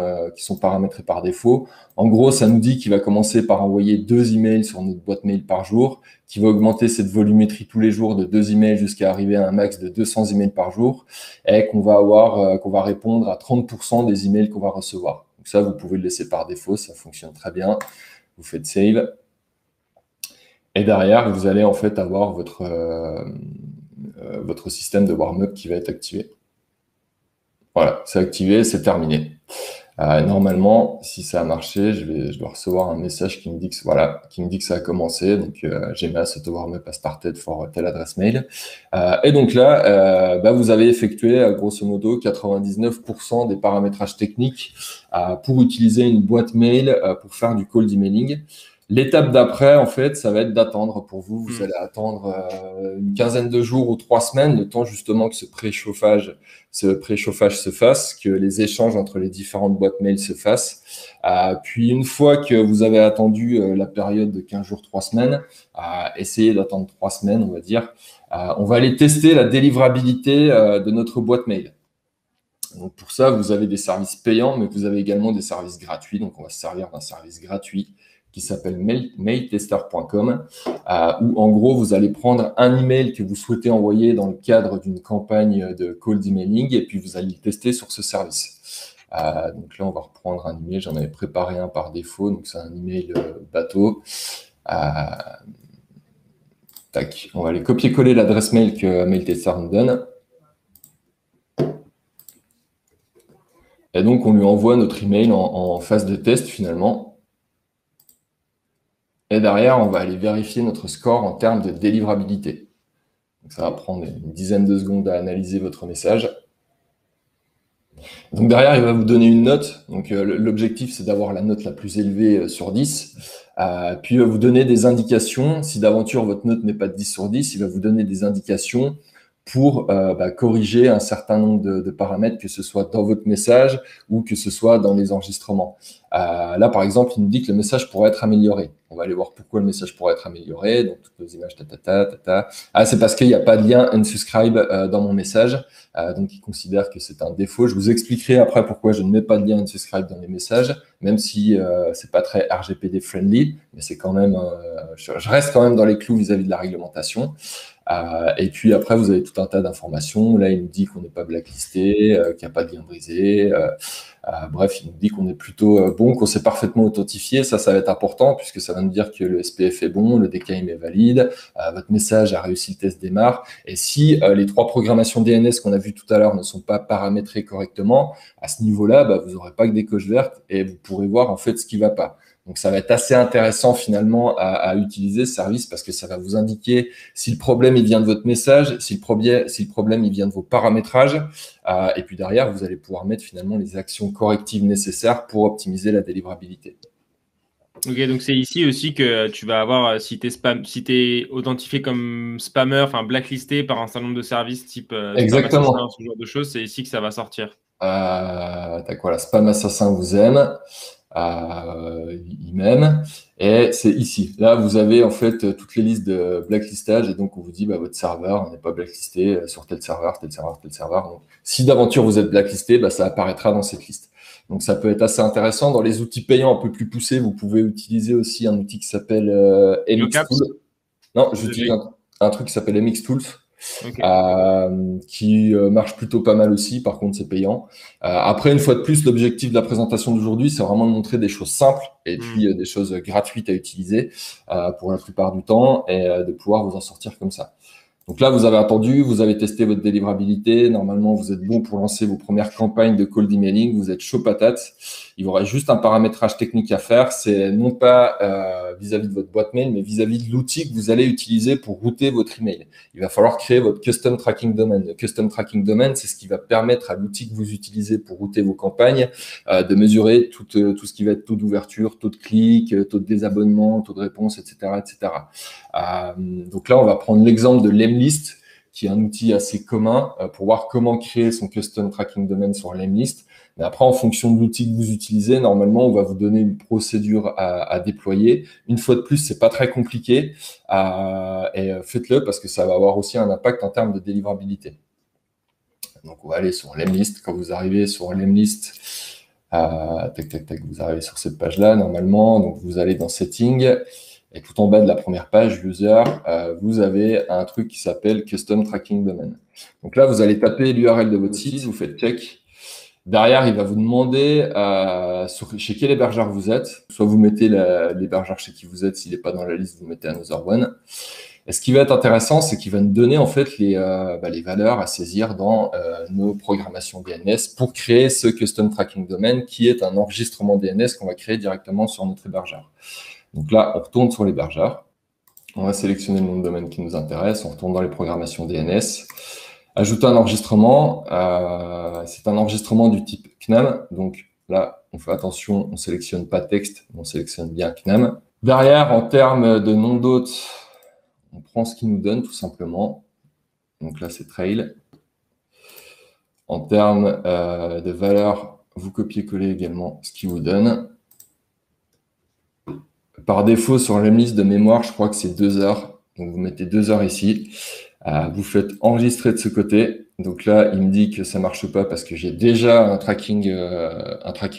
paramétrés par défaut. En gros, ça nous dit qu'il va commencer par envoyer 2 emails sur notre boîte mail par jour, qu'il va augmenter cette volumétrie tous les jours de 2 emails jusqu'à arriver à un max de 200 emails par jour, et qu'on va répondre à 30% des emails qu'on va recevoir. Donc ça, vous pouvez le laisser par défaut, ça fonctionne très bien. Vous faites Save. Et derrière, vous allez en fait avoir votre système de warm-up qui va être activé. Voilà, c'est activé, c'est terminé. Normalement, si ça a marché, je dois recevoir un message qui me dit que ça a commencé. Donc, Gmas auto warm-up has started for telle adresse mail. Et donc là, vous avez effectué grosso modo 99% des paramétrages techniques pour utiliser une boîte mail pour faire du cold emailing. L'étape d'après, en fait, ça va être d'attendre pour vous. Vous allez attendre une quinzaine de jours ou 3 semaines, le temps justement que ce préchauffage se fasse, que les échanges entre les différentes boîtes mail se fassent. Puis une fois que vous avez attendu la période de 15 jours, 3 semaines, essayez d'attendre 3 semaines, on va dire. On va aller tester la délivrabilité de notre boîte mail. Donc pour ça, vous avez des services payants, mais vous avez également des services gratuits. Donc on va se servir d'un service gratuit qui s'appelle mailtester.com, où en gros, vous allez prendre un email que vous souhaitez envoyer dans le cadre d'une campagne de cold emailing, et puis vous allez le tester sur ce service. Donc là, on va reprendre un email. J'en avais préparé un par défaut, donc c'est un email bateau. Tac. On va aller copier-coller l'adresse mail que Mailtester nous donne. Et donc, on lui envoie notre email en phase de test finalement. Et derrière, on va aller vérifier notre score en termes de délivrabilité. Donc, ça va prendre une dizaine de secondes à analyser votre message. Donc derrière, il va vous donner une note. Donc l'objectif, c'est d'avoir la note la plus élevée sur 10. Puis il va vous donner des indications. Si d'aventure votre note n'est pas de 10 sur 10, il va vous donner des indications pour corriger un certain nombre de paramètres, que ce soit dans votre message ou que ce soit dans les enregistrements. Là, par exemple, il nous dit que le message pourrait être amélioré. On va aller voir pourquoi le message pourrait être amélioré. Donc, toutes nos images, c'est parce qu'il n'y a pas de lien unsubscribe dans mon message. Donc, il considère que c'est un défaut. Je vous expliquerai après pourquoi je ne mets pas de lien unsubscribe dans les messages, même si c'est pas très RGPD friendly, mais c'est quand même, je reste quand même dans les clous vis-à-vis de la réglementation. Et puis après, vous avez tout un tas d'informations. Là, il nous dit qu'on n'est pas blacklisté, qu'il n'y a pas de lien brisé. Bref, il nous dit qu'on est plutôt bon, qu'on s'est parfaitement authentifié. Ça va être important puisque ça va nous dire que le SPF est bon, le DKIM est valide, votre message a réussi le test démarre. Et si les 3 programmations DNS qu'on a vues tout à l'heure ne sont pas paramétrées correctement, à ce niveau-là, vous n'aurez pas que des coches vertes et vous pourrez voir en fait ce qui ne va pas. Donc, ça va être assez intéressant finalement à utiliser ce service parce que ça va vous indiquer si le problème il vient de votre message, si le problème il vient de vos paramétrages. Et puis derrière, vous allez pouvoir mettre finalement les actions correctives nécessaires pour optimiser la délivrabilité. Ok, donc c'est ici aussi que tu vas avoir, si tu es authentifié comme spammer, enfin blacklisté par un certain nombre de services type Spam Assassin, ce genre de choses, c'est ici que ça va sortir. Voilà, Spam Assassin vous aime. Il m'aime, et c'est ici. Là, vous avez en fait toutes les listes de blacklistage, et donc on vous dit votre serveur n'est pas blacklisté sur tel serveur, tel serveur, tel serveur. Donc, si d'aventure vous êtes blacklisté, ça apparaîtra dans cette liste. Donc ça peut être assez intéressant. Dans les outils payants un peu plus poussés, vous pouvez utiliser aussi un outil qui s'appelle MXTool. Non, j'utilise un truc qui s'appelle MX Tools. Ok. Qui marche plutôt pas mal aussi. Par contre, c'est payant. Après, une fois de plus, l'objectif de la présentation d'aujourd'hui, c'est vraiment de montrer des choses simples et puis des choses gratuites à utiliser pour la plupart du temps et de pouvoir vous en sortir comme ça. Donc là, vous avez attendu, vous avez testé votre délivrabilité. Normalement, vous êtes bon pour lancer vos premières campagnes de cold emailing. Vous êtes chaud patate. Il y aura juste un paramétrage technique à faire. C'est non pas vis-à-vis de votre boîte mail, mais vis-à-vis de l'outil que vous allez utiliser pour router votre email. Il va falloir créer votre custom tracking domain. Le custom tracking domain, c'est ce qui va permettre à l'outil que vous utilisez pour router vos campagnes de mesurer tout ce qui va être taux d'ouverture, taux de clic, taux de désabonnement, taux de réponse, etc., etc. Donc là, on va prendre l'exemple de Lemlist, qui est un outil assez commun pour voir comment créer son custom tracking domain sur Lemlist. Mais après, en fonction de l'outil que vous utilisez, normalement, on va vous donner une procédure à déployer. Une fois de plus, c'est pas très compliqué et faites-le parce que ça va avoir aussi un impact en termes de délivrabilité. Donc, on va aller sur Lemlist. Quand vous arrivez sur Lemlist, tac, tac, tac, vous arrivez sur cette page-là, normalement. Donc, vous allez dans Settings. Et tout en bas de la première page, User, vous avez un truc qui s'appelle Custom Tracking Domain. Donc là, vous allez taper l'URL de votre site, vous faites check. Derrière, il va vous demander chez quel hébergeur vous êtes. Soit vous mettez l'hébergeur chez qui vous êtes, s'il n'est pas dans la liste, vous mettez Another One. Et ce qui va être intéressant, c'est qu'il va nous donner en fait les valeurs à saisir dans nos programmations DNS pour créer ce Custom Tracking Domain qui est un enregistrement DNS qu'on va créer directement sur notre hébergeur. Donc là, on retourne sur l'hébergeur. On va sélectionner le nom de domaine qui nous intéresse. On retourne dans les programmations DNS. Ajouter un enregistrement. C'est un enregistrement du type CNAM. Donc là, on fait attention, on ne sélectionne pas texte, on sélectionne bien CNAM. Derrière, en termes de nom d'hôte, on prend ce qu'il nous donne tout simplement. Donc là, c'est trail. En termes de valeur, vous copiez-collez également ce qu'il vous donne. Par défaut, sur la liste de mémoire, je crois que c'est 2 heures. Donc, vous mettez 2 heures ici. Vous faites enregistrer de ce côté. Donc là, il me dit que ça marche pas parce que j'ai déjà un tracking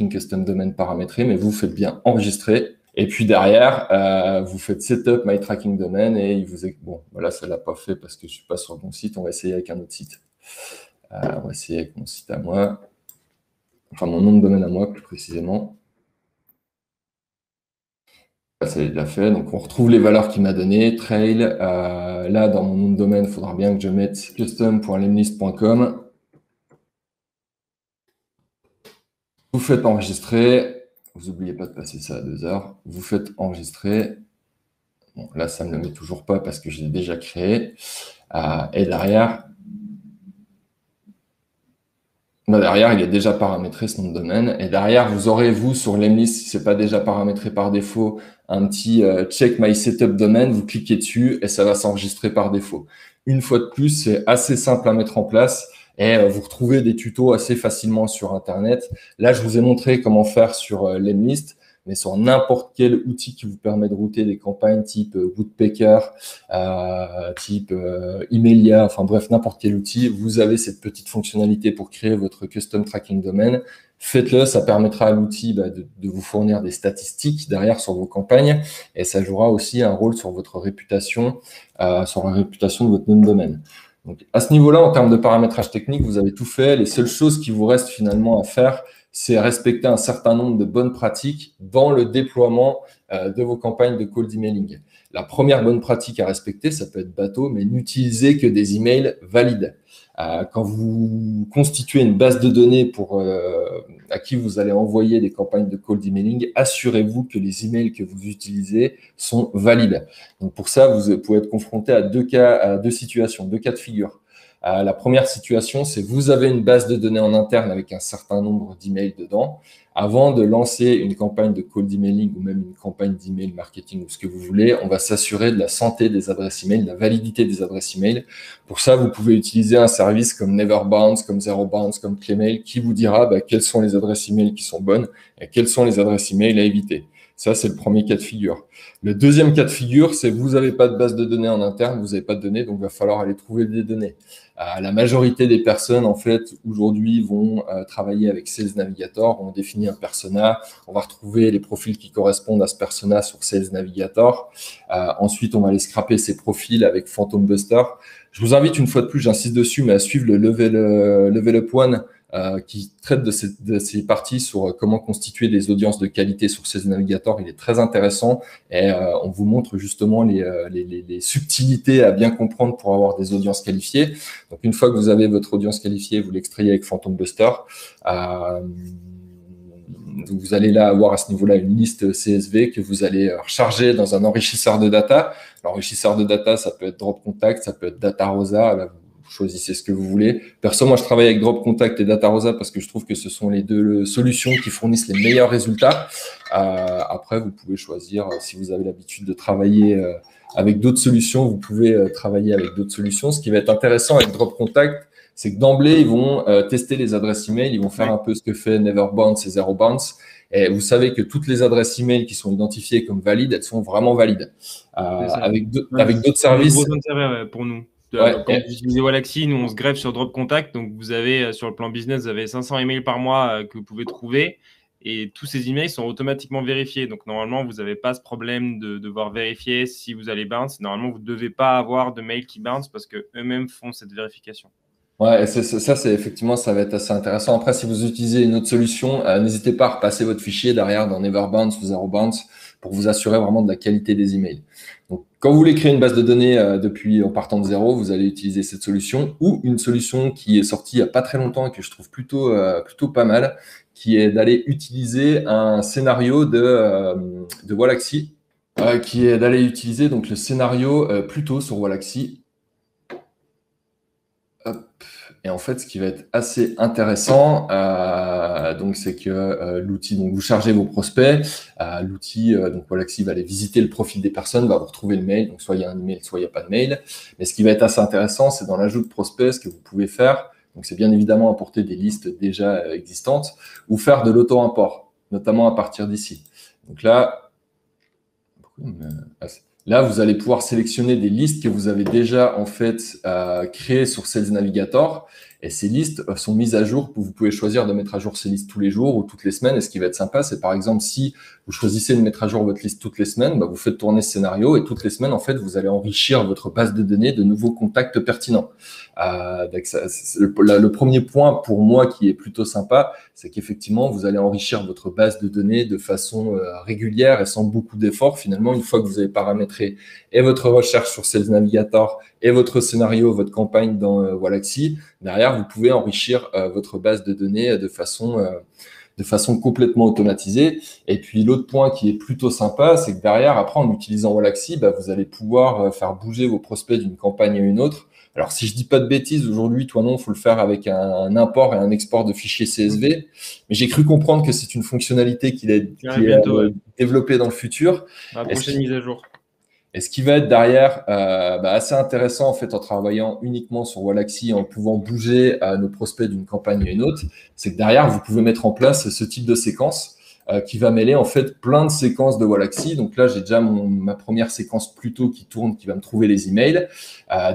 custom domain paramétré, mais vous faites bien enregistrer. Et puis derrière, vous faites setup my tracking domain et il vous est bon. Voilà, ça l'a pas fait parce que je suis pas sur le bon site. On va essayer avec un autre site. On va essayer avec mon site à moi. Enfin, mon nom de domaine à moi, plus précisément. Ça l'est déjà fait. Donc, on retrouve les valeurs qu'il m'a données. Trail. Là, dans mon nom de domaine, il faudra bien que je mette custom.lemlist.com. Vous faites enregistrer. Vous n'oubliez pas de passer ça à 2 heures. Vous faites enregistrer. Bon, là, ça ne me le met toujours pas parce que je l'ai déjà créé. Et derrière, il est déjà paramétré ce nom de domaine. Et derrière, vous aurez, vous, sur Lemlist, si ce n'est pas déjà paramétré par défaut, un petit check my setup domain. Vous cliquez dessus et ça va s'enregistrer par défaut. Une fois de plus, c'est assez simple à mettre en place et vous retrouvez des tutos assez facilement sur Internet. Là, je vous ai montré comment faire sur Lemlist, mais sur n'importe quel outil qui vous permet de router des campagnes type Woodpecker, type Emaillia, enfin bref, n'importe quel outil, vous avez cette petite fonctionnalité pour créer votre custom tracking domain. Faites-le, ça permettra à l'outil de vous fournir des statistiques derrière sur vos campagnes et ça jouera aussi un rôle sur votre réputation, sur la réputation de votre nom de domaine. Donc, à ce niveau-là, en termes de paramétrage technique, vous avez tout fait. Les seules choses qui vous restent finalement à faire, c'est respecter un certain nombre de bonnes pratiques dans le déploiement de vos campagnes de cold emailing. La première bonne pratique à respecter, ça peut être bateau, mais n'utilisez que des emails valides. Quand vous constituez une base de données à qui vous allez envoyer des campagnes de cold emailing, assurez-vous que les emails que vous utilisez sont valides. Donc pour ça, vous pouvez être confronté à deux situations, 2 cas de figure. La première situation, c'est vous avez une base de données en interne avec un certain nombre d'emails dedans. Avant de lancer une campagne de cold emailing ou même une campagne d'email marketing ou ce que vous voulez, on va s'assurer de la santé des adresses email, de la validité des adresses email. Pour ça, vous pouvez utiliser un service comme Neverbounce, comme ZeroBounce, comme Claymail qui vous dira quelles sont les adresses email qui sont bonnes et quelles sont les adresses email à éviter. Ça, c'est le premier cas de figure. Le deuxième cas de figure, c'est vous n'avez pas de base de données en interne, vous n'avez pas de données, donc il va falloir aller trouver des données. La majorité des personnes, en fait, aujourd'hui, vont travailler avec Sales Navigator. On définit un persona, on va retrouver les profils qui correspondent à ce persona sur Sales Navigator. Ensuite, on va aller scraper ces profils avec Phantom Buster. Je vous invite une fois de plus, j'insiste dessus, mais à suivre le Level Up One qui traite de ces parties sur comment constituer des audiences de qualité sur Sales Navigator. Il est très intéressant et on vous montre justement les subtilités à bien comprendre pour avoir des audiences qualifiées. Donc, une fois que vous avez votre audience qualifiée, vous l'extrayez avec Phantom Buster. Donc, vous allez là avoir à ce niveau-là une liste CSV que vous allez recharger dans un enrichisseur de data. L'enrichisseur de data, ça peut être Drop Contact, ça peut être Data Rosa. Là, vous choisissez ce que vous voulez. Perso, moi, je travaille avec Drop Contact et Data Rosa parce que je trouve que ce sont les deux solutions qui fournissent les meilleurs résultats. Après, vous pouvez choisir, si vous avez l'habitude de travailler avec d'autres solutions, vous pouvez travailler avec d'autres solutions. Ce qui va être intéressant avec Drop Contact, c'est que d'emblée, ils vont tester les adresses email, ils vont faire un peu ce que fait Never Bounce et Zero Bounce. Et vous savez que toutes les adresses email qui sont identifiées comme valides, elles sont vraiment valides. Avec d'autres services. C'est un gros intérêt pour nous. Quand vous utilisez Wallaxy, nous, on se greffe sur Drop Contact. Donc, vous avez, sur le plan business, vous avez 500 emails par mois que vous pouvez trouver. Et tous ces emails sont automatiquement vérifiés. Donc, normalement, vous n'avez pas ce problème de devoir vérifier si vous allez bounce. Normalement, vous ne devez pas avoir de mails qui bounce parce qu'eux-mêmes font cette vérification. Ouais, ça, c'est effectivement, ça va être assez intéressant. Après, si vous utilisez une autre solution, n'hésitez pas à repasser votre fichier derrière dans Neverbounce ou ZeroBounce pour vous assurer vraiment de la qualité des emails. Donc, quand vous voulez créer une base de données depuis en partant de zéro, vous allez utiliser cette solution ou une solution qui est sortie il n'y a pas très longtemps et que je trouve plutôt pas mal, qui est d'aller utiliser un scénario de Wallaxy, qui est d'aller utiliser donc le scénario plutôt sur Wallaxy. Hop. Et en fait, ce qui va être assez intéressant, donc c'est que l'outil, donc vous chargez vos prospects, l'outil, donc Wallaxy va aller visiter le profil des personnes, va vous retrouver le mail, donc soit il y a un email, soit il n'y a pas de mail. Mais ce qui va être assez intéressant, c'est dans l'ajout de prospects, ce que vous pouvez faire. Donc c'est bien évidemment importer des listes déjà existantes ou faire de l'auto-import, notamment à partir d'ici. Donc là, vous allez pouvoir sélectionner des listes que vous avez déjà en fait créées sur Sales Navigator. Et ces listes sont mises à jour. Vous pouvez choisir de mettre à jour ces listes tous les jours ou toutes les semaines. Et ce qui va être sympa, c'est par exemple si vous choisissez de mettre à jour votre liste toutes les semaines, vous faites tourner ce scénario et toutes les semaines, en fait, vous allez enrichir votre base de données de nouveaux contacts pertinents. Donc le premier point pour moi qui est plutôt sympa, c'est qu'effectivement, vous allez enrichir votre base de données de façon régulière et sans beaucoup d'efforts. Finalement, une fois que vous avez paramétré et votre recherche sur Sales Navigator et votre scénario, votre campagne dans Wallaxy, derrière, vous pouvez enrichir votre base de données de façon complètement automatisée. Et puis, l'autre point qui est plutôt sympa, c'est que derrière, après, en utilisant Wallaxy, vous allez pouvoir faire bouger vos prospects d'une campagne à une autre. Alors, si je dis pas de bêtises, aujourd'hui, toi non, il faut le faire avec un import et un export de fichiers CSV. Mais j'ai cru comprendre que c'est une fonctionnalité qui est développée dans le futur. La prochaine mise à jour. Et ce qui va être derrière assez intéressant en fait en travaillant uniquement sur Wallaxy, en pouvant bouger nos prospects d'une campagne à une autre, c'est que derrière vous pouvez mettre en place ce type de séquence qui va mêler en fait plein de séquences de Wallaxy. Donc là j'ai déjà ma première séquence plutôt qui tourne, qui va me trouver les emails.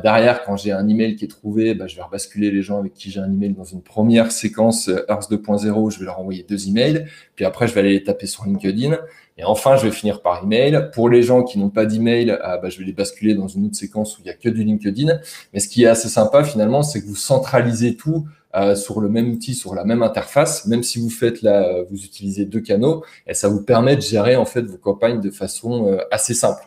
Derrière quand j'ai un email qui est trouvé, je vais rebasculer les gens avec qui j'ai un email dans une première séquence Earth 2.0. Je vais leur envoyer 2 emails. Puis après je vais aller les taper sur LinkedIn. Et enfin, je vais finir par email. Pour les gens qui n'ont pas d'email, je vais les basculer dans une autre séquence où il n'y a que du LinkedIn. Mais ce qui est assez sympa finalement, c'est que vous centralisez tout sur le même outil, sur la même interface. Même si vous utilisez 2 canaux, et ça vous permet de gérer en fait vos campagnes de façon assez simple.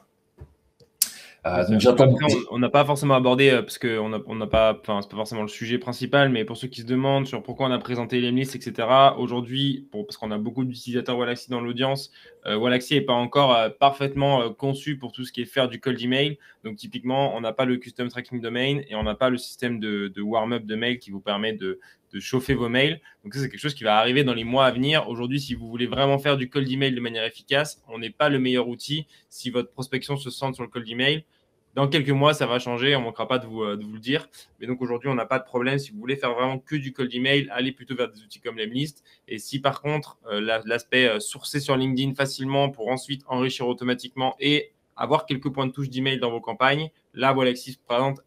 On n'a pas forcément abordé, parce qu'on n'a pas, enfin, c'est pas forcément le sujet principal, mais pour ceux qui se demandent sur pourquoi on a présenté les listes, etc., aujourd'hui, parce qu'on a beaucoup d'utilisateurs Wallaxy dans l'audience, Wallaxy n'est pas encore parfaitement conçu pour tout ce qui est faire du cold email. Donc, typiquement, on n'a pas le custom tracking domain et on n'a pas le système de warm-up de mail qui vous permet de chauffer vos mails. Donc ça, c'est quelque chose qui va arriver dans les mois à venir. Aujourd'hui, si vous voulez vraiment faire du cold email de manière efficace, on n'est pas le meilleur outil. Si votre prospection se centre sur le cold email, Dans quelques mois, ça va changer, on ne manquera pas de vous le dire. Mais donc aujourd'hui, on n'a pas de problème. Si vous voulez faire vraiment que du cold email, allez plutôt vers des outils comme Lemlist. Et si par contre, l'aspect sourcer sur LinkedIn facilement pour ensuite enrichir automatiquement et avoir quelques points de touche d'email dans vos campagnes, là, Wallexis présente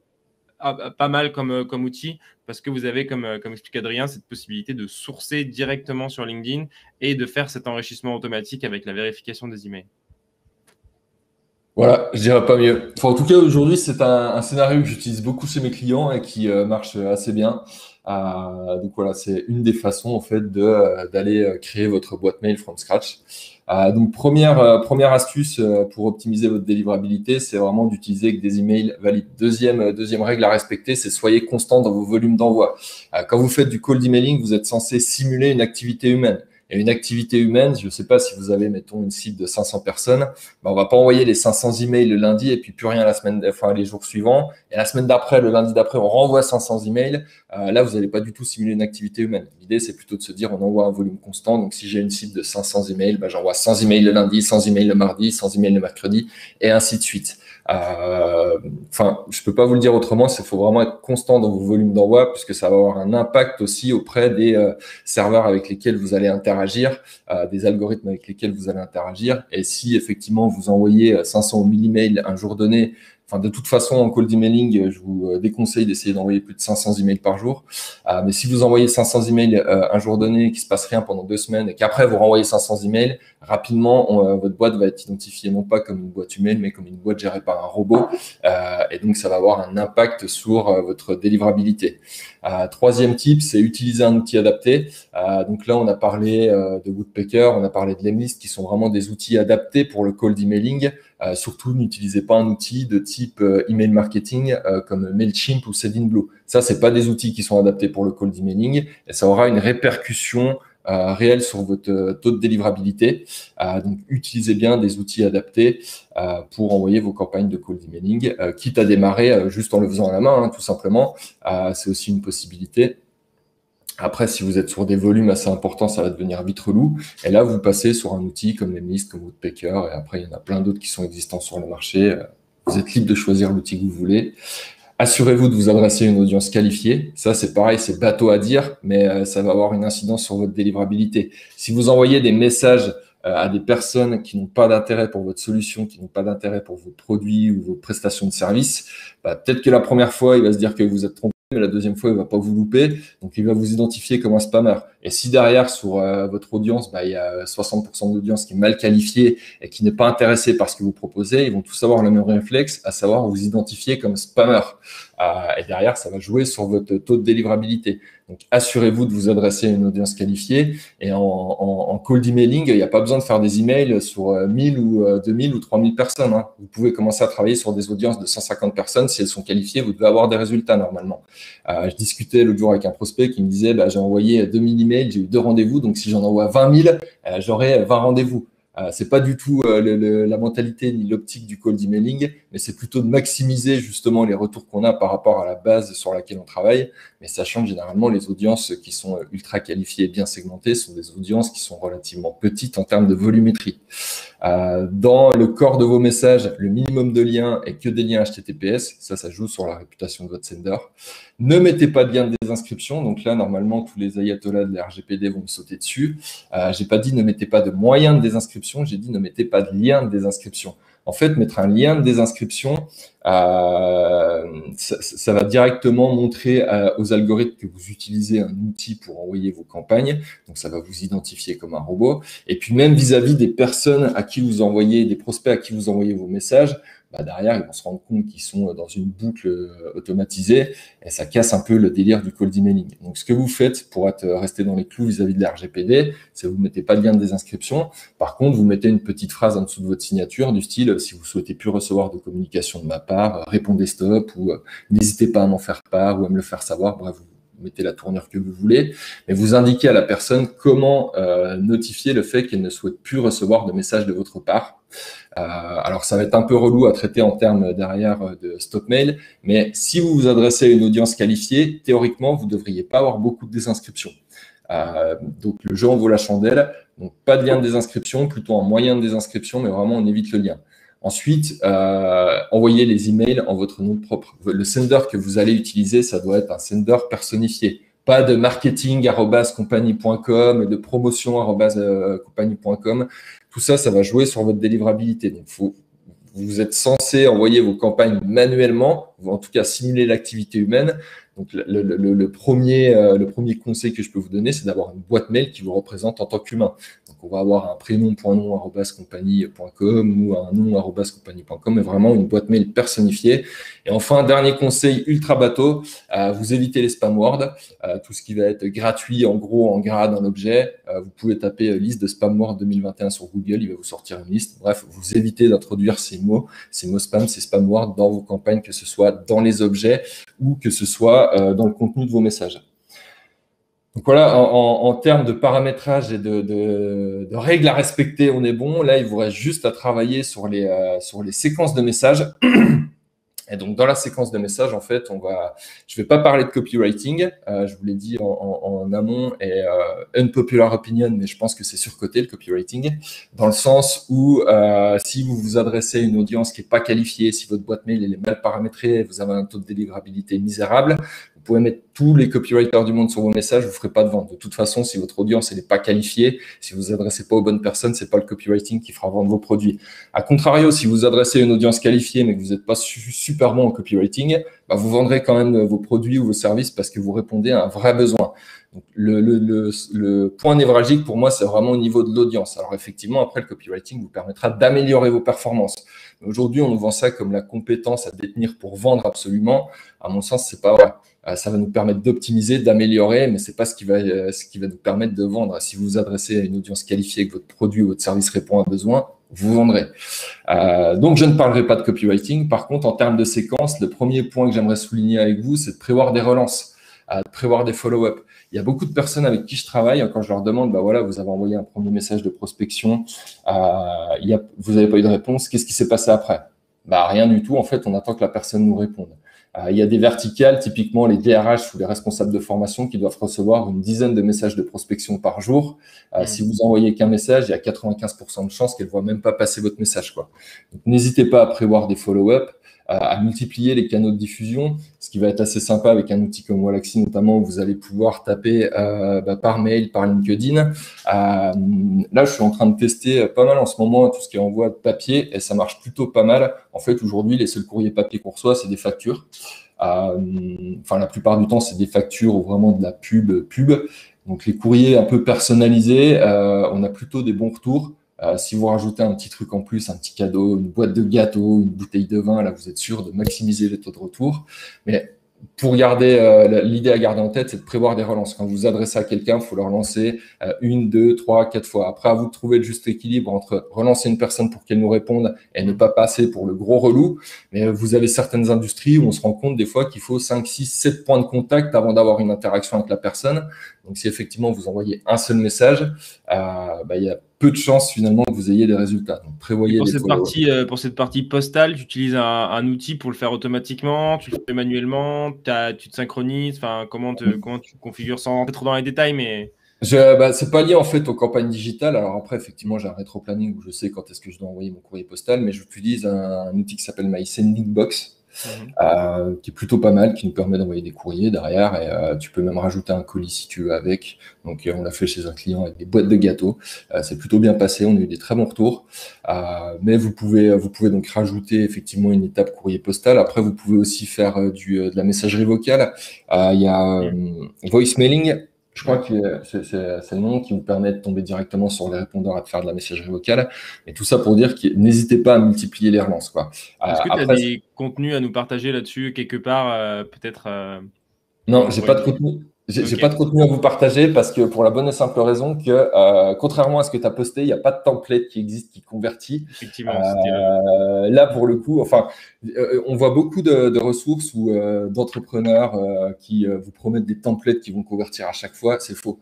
pas mal comme outil parce que vous avez, comme explique Adrien, cette possibilité de sourcer directement sur LinkedIn et de faire cet enrichissement automatique avec la vérification des emails. Voilà, je dirais pas mieux. Enfin, en tout cas, aujourd'hui, c'est un scénario que j'utilise beaucoup chez mes clients et qui marche assez bien. Donc voilà, c'est une des façons en fait d'aller créer votre boîte mail from scratch. Donc première astuce pour optimiser votre délivrabilité, c'est vraiment d'utiliser des emails valides. Deuxième règle à respecter, c'est soyez constant dans vos volumes d'envoi. Quand vous faites du cold emailing, vous êtes censé simuler une activité humaine. Et une activité humaine, je ne sais pas si vous avez, mettons, une cible de 500 personnes, ben, on va pas envoyer les 500 emails le lundi et puis plus rien les jours suivants. Et la semaine d'après, le lundi d'après, on renvoie 500 emails. Là, vous n'allez pas du tout simuler une activité humaine. L'idée, c'est plutôt de se dire, on envoie un volume constant. Donc, si j'ai une cible de 500 emails, ben, j'envoie 100 emails le lundi, 100 emails le mardi, 100 emails le mercredi, et ainsi de suite. Je peux pas vous le dire autrement. Il faut vraiment être constant dans vos volumes d'envoi puisque ça va avoir un impact aussi auprès des serveurs avec lesquels vous allez interagir, des algorithmes avec lesquels vous allez interagir. Et si effectivement vous envoyez 500 ou 1000 emails un jour donné, enfin de toute façon en cold emailing, je vous déconseille d'essayer d'envoyer plus de 500 emails par jour. Mais si vous envoyez 500 emails un jour donné, qu'il se passe rien pendant 2 semaines et qu'après vous renvoyez 500 emails, rapidement votre boîte va être identifiée non pas comme une boîte humaine, mais comme une boîte gérée par un robot. Et donc ça va avoir un impact sur votre délivrabilité. Troisième tip, c'est utiliser un outil adapté. Donc là, on a parlé de Woodpecker, on a parlé de Lemlist, qui sont vraiment des outils adaptés pour le cold emailing. Surtout, n'utilisez pas un outil de type email marketing comme Mailchimp ou Sendinblue. Ça, c'est pas des outils qui sont adaptés pour le cold emailing et ça aura une répercussion réelle sur votre taux de délivrabilité. Donc, utilisez bien des outils adaptés pour envoyer vos campagnes de cold emailing, quitte à démarrer juste en le faisant à la main, hein, tout simplement. C'est aussi une possibilité. Après, si vous êtes sur des volumes assez importants, ça va devenir vite relou. Et là, vous passez sur un outil comme Lemlist, comme Woodpecker, et après, il y en a plein d'autres qui sont existants sur le marché. Vous êtes libre de choisir l'outil que vous voulez. Assurez-vous de vous adresser à une audience qualifiée. Ça, c'est pareil, c'est bateau à dire, mais ça va avoir une incidence sur votre délivrabilité. Si vous envoyez des messages à des personnes qui n'ont pas d'intérêt pour votre solution, qui n'ont pas d'intérêt pour vos produits ou vos prestations de services, peut-être que la première fois, il va se dire que vous êtes trompé, mais la deuxième fois, il ne va pas vous louper. Donc, il va vous identifier comme un spammer. Et si derrière, sur votre audience, il y a 60% de l'audience qui est mal qualifiée et qui n'est pas intéressée par ce que vous proposez, ils vont tous avoir le même réflexe, à savoir vous identifier comme spammer. Et derrière, ça va jouer sur votre taux de délivrabilité. Donc, assurez-vous de vous adresser à une audience qualifiée. Et en cold emailing, il n'y a pas besoin de faire des emails sur 1000 ou 2000 ou 3000 personnes. Hein. Vous pouvez commencer à travailler sur des audiences de 150 personnes. Si elles sont qualifiées, vous devez avoir des résultats normalement. Je discutais l'autre jour avec un prospect qui me disait j'ai envoyé 2000 emails, j'ai eu 2 rendez-vous. Donc, si j'en envoie 20 000, j'aurai 20 rendez-vous. C'est pas du tout la mentalité ni l'optique du cold emailing, mais c'est plutôt de maximiser justement les retours qu'on a par rapport à la base sur laquelle on travaille, mais sachant que généralement les audiences qui sont ultra qualifiées et bien segmentées sont des audiences qui sont relativement petites en termes de volumétrie. Dans le corps de vos messages, le minimum de liens est que des liens HTTPS. Ça joue sur la réputation de votre sender. Ne mettez pas de lien de désinscription. Donc là, normalement, tous les ayatollahs de la RGPD vont me sauter dessus. J'ai pas dit ne mettez pas de moyens de désinscription. J'ai dit ne mettez pas de lien de désinscription. En fait, mettre un lien de désinscription, ça va directement montrer aux algorithmes que vous utilisez un outil pour envoyer vos campagnes. Donc, ça va vous identifier comme un robot. Et puis, même vis-à-vis des personnes à qui vous envoyez, des prospects à qui vous envoyez vos messages, derrière, ils vont se rendre compte qu'ils sont dans une boucle automatisée et ça casse un peu le délire du cold emailing. Donc, ce que vous faites pour rester dans les clous vis-à-vis de la RGPD, c'est que vous ne mettez pas de lien de désinscription. Par contre, vous mettez une petite phrase en dessous de votre signature du style « Si vous souhaitez plus recevoir de communication de ma part, répondez stop » ou « N'hésitez pas à m'en faire part ou à me le faire savoir ». Bref, vous mettez la tournure que vous voulez, mais vous indiquez à la personne comment notifier le fait qu'elle ne souhaite plus recevoir de messages de votre part. Alors, ça va être un peu relou à traiter en termes derrière de stop mail, mais si vous vous adressez à une audience qualifiée, théoriquement, vous ne devriez pas avoir beaucoup de désinscriptions. Donc, le jeu en vaut la chandelle. Donc, pas de lien de désinscription, plutôt un moyen de désinscription, mais vraiment, on évite le lien. Ensuite, envoyez les emails en votre nom propre. Le sender que vous allez utiliser, ça doit être un sender personnifié. Pas de marketing@compagnie.com et de promotion@compagnie.com. Tout ça, ça va jouer sur votre délivrabilité. Donc, vous êtes censé envoyer vos campagnes manuellement, ou en tout cas simuler l'activité humaine. Donc, le premier conseil que je peux vous donner, c'est d'avoir une boîte mail qui vous représente en tant qu'humain. Donc, on va avoir un prénom.nom@compagnie.com ou un nom@compagnie.com, mais vraiment une boîte mail personnifiée. Et enfin, dernier conseil ultra bateau, vous évitez les spam words, tout ce qui va être gratuit, en gros, en gras dans l'objet. Vous pouvez taper liste de spam words 2021 sur Google, il va vous sortir une liste. Bref, vous évitez d'introduire ces mots spam, ces spam words dans vos campagnes, que ce soit dans les objets ou que ce soit dans le contenu de vos messages. Donc voilà, en termes de paramétrage et de règles à respecter, on est bon. Là, il vous reste juste à travailler sur les séquences de messages. Et donc, dans la séquence de messages, en fait, je vais pas parler de copywriting. Je vous l'ai dit en amont et unpopular opinion, mais je pense que c'est surcoté le copywriting, dans le sens où si vous vous adressez à une audience qui est pas qualifiée, si votre boîte mail elle est mal paramétrée, vous avez un taux de délivrabilité misérable, vous pouvez mettre tous les copywriters du monde sur vos messages, vous ferez pas de vente. De toute façon, si votre audience elle est pas qualifiée, si vous vous adressez pas aux bonnes personnes, c'est pas le copywriting qui fera vendre vos produits. A contrario, si vous adressez à une audience qualifiée mais que vous n'êtes pas super bon en copywriting, vous vendrez quand même vos produits ou vos services parce que vous répondez à un vrai besoin. Donc, le point névralgique pour moi, c'est vraiment au niveau de l'audience. Alors effectivement, après, le copywriting vous permettra d'améliorer vos performances. Aujourd'hui, on nous vend ça comme la compétence à détenir pour vendre absolument. À mon sens, c'est pas vrai. Ça va nous permettre d'optimiser, d'améliorer, mais c'est pas ce qui va nous permettre de vendre. Si vous vous adressez à une audience qualifiée, que votre produit ou votre service répond à un besoin, vous vendrez. Donc, je ne parlerai pas de copywriting. Par contre, en termes de séquence, le premier point que j'aimerais souligner avec vous, c'est de prévoir des relances, de prévoir des follow-up. Il y a beaucoup de personnes avec qui je travaille, quand je leur demande, voilà, vous avez envoyé un premier message de prospection, vous n'avez pas eu de réponse, qu'est-ce qui s'est passé après? Rien du tout. En fait, on attend que la personne nous réponde. Il y a des verticales, typiquement les DRH ou les responsables de formation qui doivent recevoir une dizaine de messages de prospection par jour. Si vous envoyez qu'un message, il y a 95% de chances qu'elle ne voit même pas passer votre message, quoi. Donc, n'hésitez pas à prévoir des follow-up, à multiplier les canaux de diffusion, ce qui va être assez sympa avec un outil comme Wallaxy notamment, où vous allez pouvoir taper par mail, par LinkedIn. Là, je suis en train de tester pas mal en ce moment tout ce qui est envoi de papier et ça marche plutôt pas mal. En fait, aujourd'hui, les seuls courriers papier qu'on reçoit, c'est des factures. La plupart du temps, c'est des factures ou vraiment de la pub. Donc, les courriers un peu personnalisés, on a plutôt des bons retours. Si vous rajoutez un petit truc en plus, un petit cadeau, une boîte de gâteau, une bouteille de vin, là, vous êtes sûr de maximiser le taux de retour. Mais pour garder, l'idée à garder en tête, c'est de prévoir des relances. Quand vous vous adressez à quelqu'un, il faut le relancer 1, 2, 3, 4 fois. Après, à vous de trouver le juste équilibre entre relancer une personne pour qu'elle nous réponde et ne pas passer pour le gros relou. Mais vous avez certaines industries où on se rend compte des fois qu'il faut 5, 6, 7 points de contact avant d'avoir une interaction avec la personne. Donc, si effectivement vous envoyez un seul message, il y a peu de chances finalement que vous ayez des résultats. Donc, prévoyez pour cette partie postale, tu utilises un outil pour le faire automatiquement, tu le fais manuellement, tu te synchronises, comment tu configures sans rentrer trop dans les détails, mais… C'est pas lié en fait aux campagnes digitales. Alors après, effectivement, j'ai un rétro-planning où je sais quand est-ce que je dois envoyer mon courrier postal, mais j'utilise un outil qui s'appelle My Sending Box. Qui est plutôt pas mal, qui nous permet d'envoyer des courriers derrière et tu peux même rajouter un colis si tu veux avec. Donc on l'a fait chez un client avec des boîtes de gâteaux. C'est plutôt bien passé, on a eu des très bons retours. Mais vous pouvez donc rajouter effectivement une étape courrier postal. Après, vous pouvez aussi faire de la messagerie vocale. Il y a voicemailing. Je crois que c'est le nom qui vous permet de tomber directement sur les répondeurs et de faire de la messagerie vocale. Et tout ça pour dire que n'hésitez pas à multiplier les relances, quoi. Est-ce que tu as des contenus à nous partager là-dessus quelque part, peut-être Non, j'ai pas de contenu. J'ai pas de contenu à vous partager parce que pour la bonne et simple raison que contrairement à ce que tu as posté, il n'y a pas de template qui existe qui convertit. Effectivement, là pour le coup, on voit beaucoup de ressources ou d'entrepreneurs qui vous promettent des templates qui vont convertir à chaque fois. C'est faux.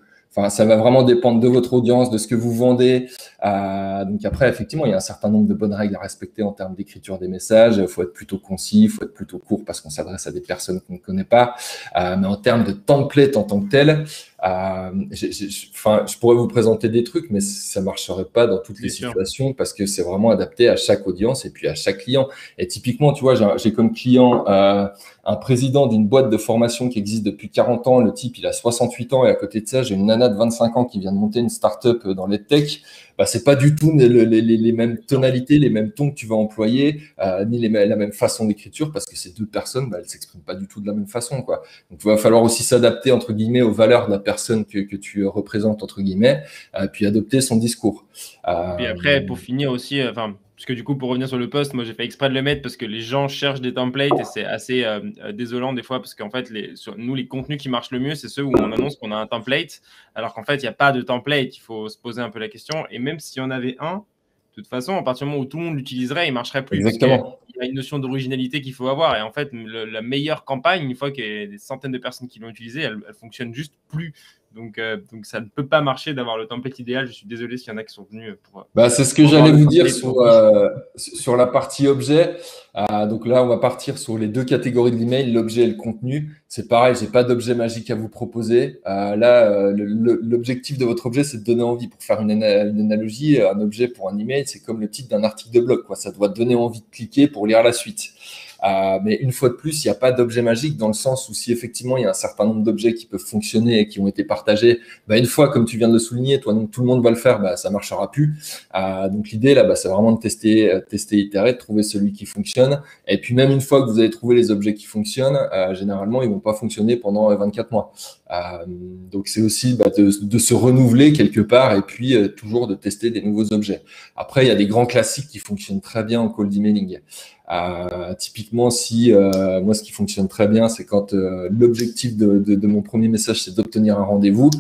Ça va vraiment dépendre de votre audience, de ce que vous vendez. Donc après, effectivement, il y a un certain nombre de bonnes règles à respecter en termes d'écriture des messages. Il faut être plutôt concis, il faut être plutôt court parce qu'on s'adresse à des personnes qu'on ne connaît pas. Mais en termes de template en tant que tel, Enfin, je pourrais vous présenter des trucs, mais ça marcherait pas dans toutes les Bien sûr. situations parce que c'est vraiment adapté à chaque audience et puis à chaque client. Et typiquement, tu vois, j'ai comme client un président d'une boîte de formation qui existe depuis 40 ans. Le type, il a 68 ans et à côté de ça, j'ai une nana de 25 ans qui vient de monter une start-up dans les tech. Bah, c'est pas du tout les mêmes tonalités, les mêmes tons que tu vas employer, ni la même façon d'écriture parce que ces deux personnes, bah, elles s'expriment pas du tout de la même façon, quoi. Donc, il va falloir aussi s'adapter, entre guillemets, aux valeurs de la personne que tu représentes, entre guillemets, puis adopter son discours. Puis après, pour finir aussi, enfin, parce que du coup, pour revenir sur le post, moi j'ai fait exprès de le mettre parce que les gens cherchent des templates et c'est assez désolant des fois parce qu'en fait, nous, les contenus qui marchent le mieux, c'est ceux où on annonce qu'on a un template, alors qu'en fait, il n'y a pas de template. Il faut se poser un peu la question. Et même s'il y en avait un, de toute façon, à partir du moment où tout le monde l'utiliserait, il ne marcherait plus parce qu'il Exactement. y a une notion d'originalité qu'il faut avoir. Et en fait, la meilleure campagne, une fois qu'il y a des centaines de personnes qui l'ont utilisée, elle fonctionne juste plus. Donc, ça ne peut pas marcher d'avoir le template idéal. Je suis désolé s'il y en a qui sont venus Bah, c'est ce que pour avoir j'allais le vous dire template pour niche. sur la partie objet. Donc là, on va partir sur les deux catégories de l'email, l'objet et le contenu. C'est pareil, j'ai pas d'objet magique à vous proposer. Là, l'objectif de votre objet, c'est de donner envie. Pour faire une analogie, un objet pour un email, c'est comme le titre d'un article de blog, quoi. Ça doit donner envie de cliquer pour lire la suite. Mais une fois de plus, il n'y a pas d'objet magique dans le sens où si effectivement il y a un certain nombre d'objets qui peuvent fonctionner et qui ont été partagés, bah une fois, comme tu viens de le souligner, toi, donc tout le monde va le faire, bah, ça marchera plus. Donc l'idée là, bah, c'est vraiment de tester, itérer, de trouver celui qui fonctionne. Et puis même une fois que vous avez trouvé les objets qui fonctionnent, généralement ils vont pas fonctionner pendant 24 mois. Donc c'est aussi bah, de se renouveler quelque part et puis toujours de tester des nouveaux objets. Après, il y a des grands classiques qui fonctionnent très bien en cold emailing. Typiquement, si moi, ce qui fonctionne très bien, c'est quand l'objectif de mon premier message, c'est d'obtenir un rendez-vous.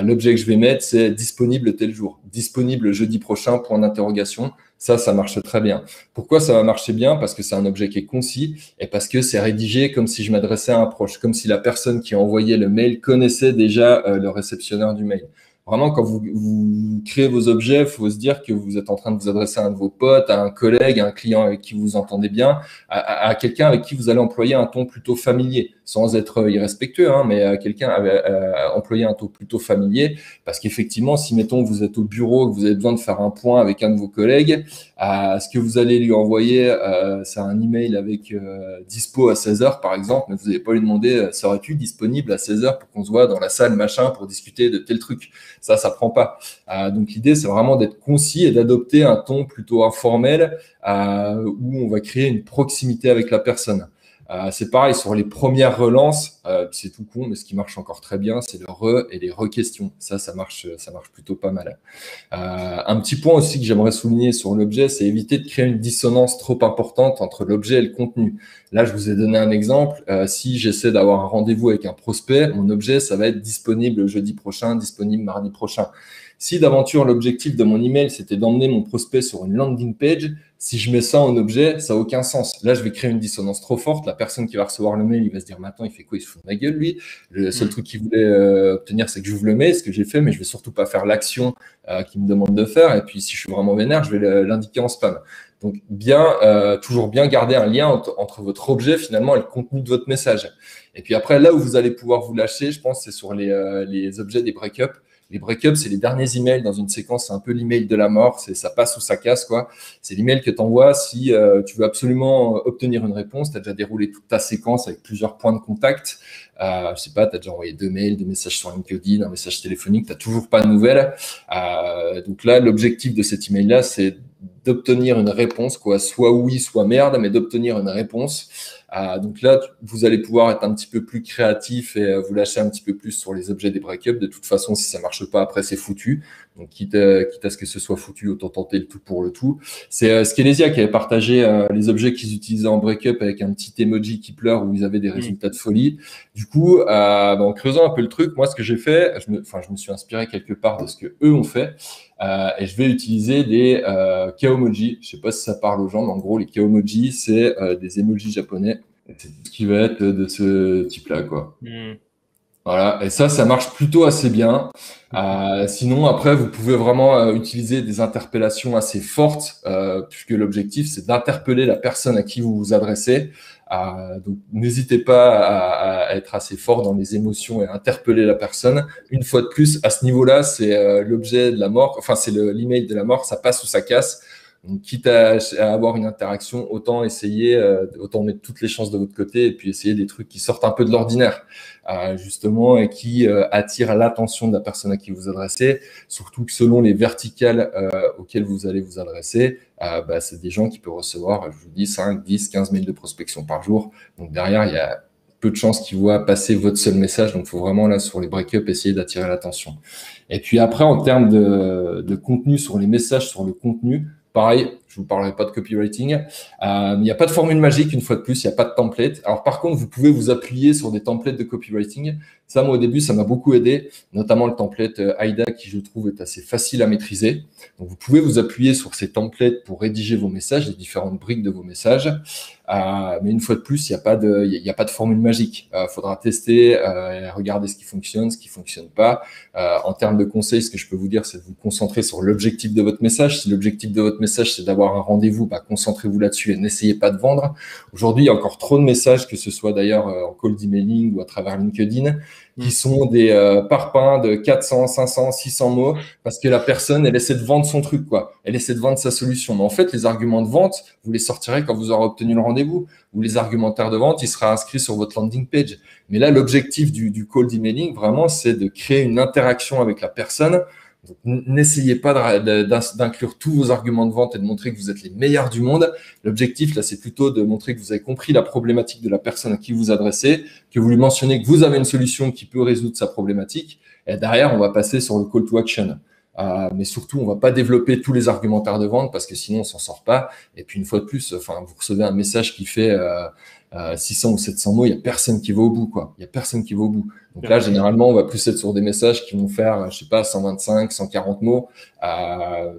L'objet que je vais mettre, c'est disponible tel jour, disponible jeudi prochain, point d'interrogation. Ça marche très bien. Pourquoi ça va marcher bien? Parce que c'est un objet qui est concis et parce que c'est rédigé comme si je m'adressais à un proche, comme si la personne qui a envoyé le mail connaissait déjà le réceptionneur du mail. Vraiment, quand vous créez vos objets, il faut se dire que vous êtes en train de vous adresser à un de vos potes, à un collègue, à un client avec qui vous entendez bien, à quelqu'un avec qui vous allez employer un ton plutôt familier, sans être irrespectueux, hein, mais à quelqu'un employer un ton plutôt familier, parce qu'effectivement, si mettons que vous êtes au bureau, que vous avez besoin de faire un point avec un de vos collègues, ce que vous allez lui envoyer, c'est un email avec dispo à 16h par exemple, mais vous n'allez pas lui demander serais-tu disponible à 16h pour qu'on se voit dans la salle machin pour discuter de tel truc. Ça prend pas. Donc l'idée, c'est vraiment d'être concis et d'adopter un ton plutôt informel où on va créer une proximité avec la personne. C'est pareil sur les premières relances, c'est tout con, mais ce qui marche encore très bien, c'est le re et les re-questions. Ça marche plutôt pas mal. Un petit point aussi que j'aimerais souligner sur l'objet, c'est éviter de créer une dissonance trop importante entre l'objet et le contenu. Là, je vous ai donné un exemple. Si j'essaie d'avoir un rendez-vous avec un prospect, mon objet, ça va être disponible jeudi prochain, disponible mardi prochain. Si d'aventure, l'objectif de mon email, c'était d'emmener mon prospect sur une landing page, si je mets ça en objet, ça n'a aucun sens. Là, je vais créer une dissonance trop forte. La personne qui va recevoir le mail, il va se dire, mais attends, il fait quoi? Il se fout de ma gueule, lui. Le seul truc qu'il voulait obtenir, c'est que j'ouvre le mail, ce que j'ai fait, mais je vais surtout pas faire l'action qu'il me demande de faire. Et puis, si je suis vraiment vénère, je vais l'indiquer en spam. Donc, toujours bien garder un lien entre votre objet, finalement, et le contenu de votre message. Et puis après, là où vous allez pouvoir vous lâcher, je pense, c'est sur les objets des break-up. Les break-up, c'est les derniers emails dans une séquence, c'est un peu l'email de la mort, ça passe ou ça casse, quoi. C'est l'email que tu envoies si tu veux absolument obtenir une réponse, tu as déjà déroulé toute ta séquence avec plusieurs points de contact. Je sais pas, tu as déjà envoyé 2 mails, 2 messages sur LinkedIn, un message téléphonique, tu n'as toujours pas de nouvelles. Donc là, l'objectif de cet email-là, c'est d'obtenir une réponse, quoi, soit oui, soit merde, mais d'obtenir une réponse. Donc là, vous allez pouvoir être un petit peu plus créatif et vous lâcher un petit peu plus sur les objets des break-up. De toute façon, si ça marche pas, après, c'est foutu. Donc, quitte à ce que ce soit foutu, autant tenter le tout pour le tout. C'est Skelesia qui avait partagé les objets qu'ils utilisaient en break-up avec un petit emoji qui pleure où ils avaient des résultats de folie. Du coup, en creusant un peu le truc, moi, ce que j'ai fait, je me suis inspiré quelque part de ce que eux ont fait. Et je vais utiliser des kaomoji. Je sais pas si ça parle aux gens, mais en gros, les kaomoji, c'est des emojis japonais. C'est tout ce qui va être de ce type-là, quoi. Voilà, et ça marche plutôt assez bien. Ok. Sinon, après, vous pouvez vraiment utiliser des interpellations assez fortes, puisque l'objectif, c'est d'interpeller la personne à qui vous vous adressez. Donc, n'hésitez pas à être assez fort dans les émotions et à interpeller la personne. Une fois de plus, à ce niveau-là, c'est l'objet de la mort, enfin, c'est l'email de la mort, ça passe ou ça casse. Donc, quitte à avoir une interaction, autant essayer, autant mettre toutes les chances de votre côté et puis essayer des trucs qui sortent un peu de l'ordinaire, justement, et qui attirent l'attention de la personne à qui vous adressez. Surtout que selon les verticales auxquelles vous allez vous adresser, bah, c'est des gens qui peuvent recevoir, je vous dis, 5, 10, 15 mails de prospection par jour. Donc derrière, il y a peu de chances qu'ils voient passer votre seul message. Donc, il faut vraiment, là, sur les break-up, essayer d'attirer l'attention. Et puis après, en termes de contenu sur les messages, sur le contenu, pareil, je vous parlerai pas de copywriting. Il n'y a pas de formule magique, une fois de plus, il n'y a pas de template. Alors par contre, vous pouvez vous appuyer sur des templates de copywriting. Ça, moi, au début, ça m'a beaucoup aidé, notamment le template AIDA qui, je trouve, est assez facile à maîtriser. Donc, vous pouvez vous appuyer sur ces templates pour rédiger vos messages, les différentes briques de vos messages. Mais une fois de plus, il n'y a pas de formule magique. Faudra tester, regarder ce qui fonctionne pas. En termes de conseils, ce que je peux vous dire, c'est de vous concentrer sur l'objectif de votre message. Si l'objectif de votre message, c'est d'avoir un rendez-vous, bah, concentrez-vous là-dessus et n'essayez pas de vendre. Aujourd'hui, il y a encore trop de messages, que ce soit d'ailleurs en cold emailing ou à travers LinkedIn, qui sont des parpaings de 400, 500, 600 mots, parce que la personne, elle essaie de vendre son truc, quoi. Elle essaie de vendre sa solution. Mais en fait, les arguments de vente, vous les sortirez quand vous aurez obtenu le rendez-vous. Ou les argumentaires de vente, ils seront inscrits sur votre landing page. Mais là, l'objectif du cold emailing, vraiment, c'est de créer une interaction avec la personne. Donc, n'essayez pas d'inclure tous vos arguments de vente et de montrer que vous êtes les meilleurs du monde. L'objectif, là, c'est plutôt de montrer que vous avez compris la problématique de la personne à qui vous adressez, que vous lui mentionnez que vous avez une solution qui peut résoudre sa problématique. Et derrière, on va passer sur le call to action. Mais surtout, on va pas développer tous les argumentaires de vente parce que sinon, on s'en sort pas. Et puis, une fois de plus, enfin, vous recevez un message qui fait 600 ou 700 mots, il y a personne qui va au bout, quoi. Il y a personne qui va au bout. Donc là, généralement, on va plus être sur des messages qui vont faire, je sais pas, 125, 140 mots.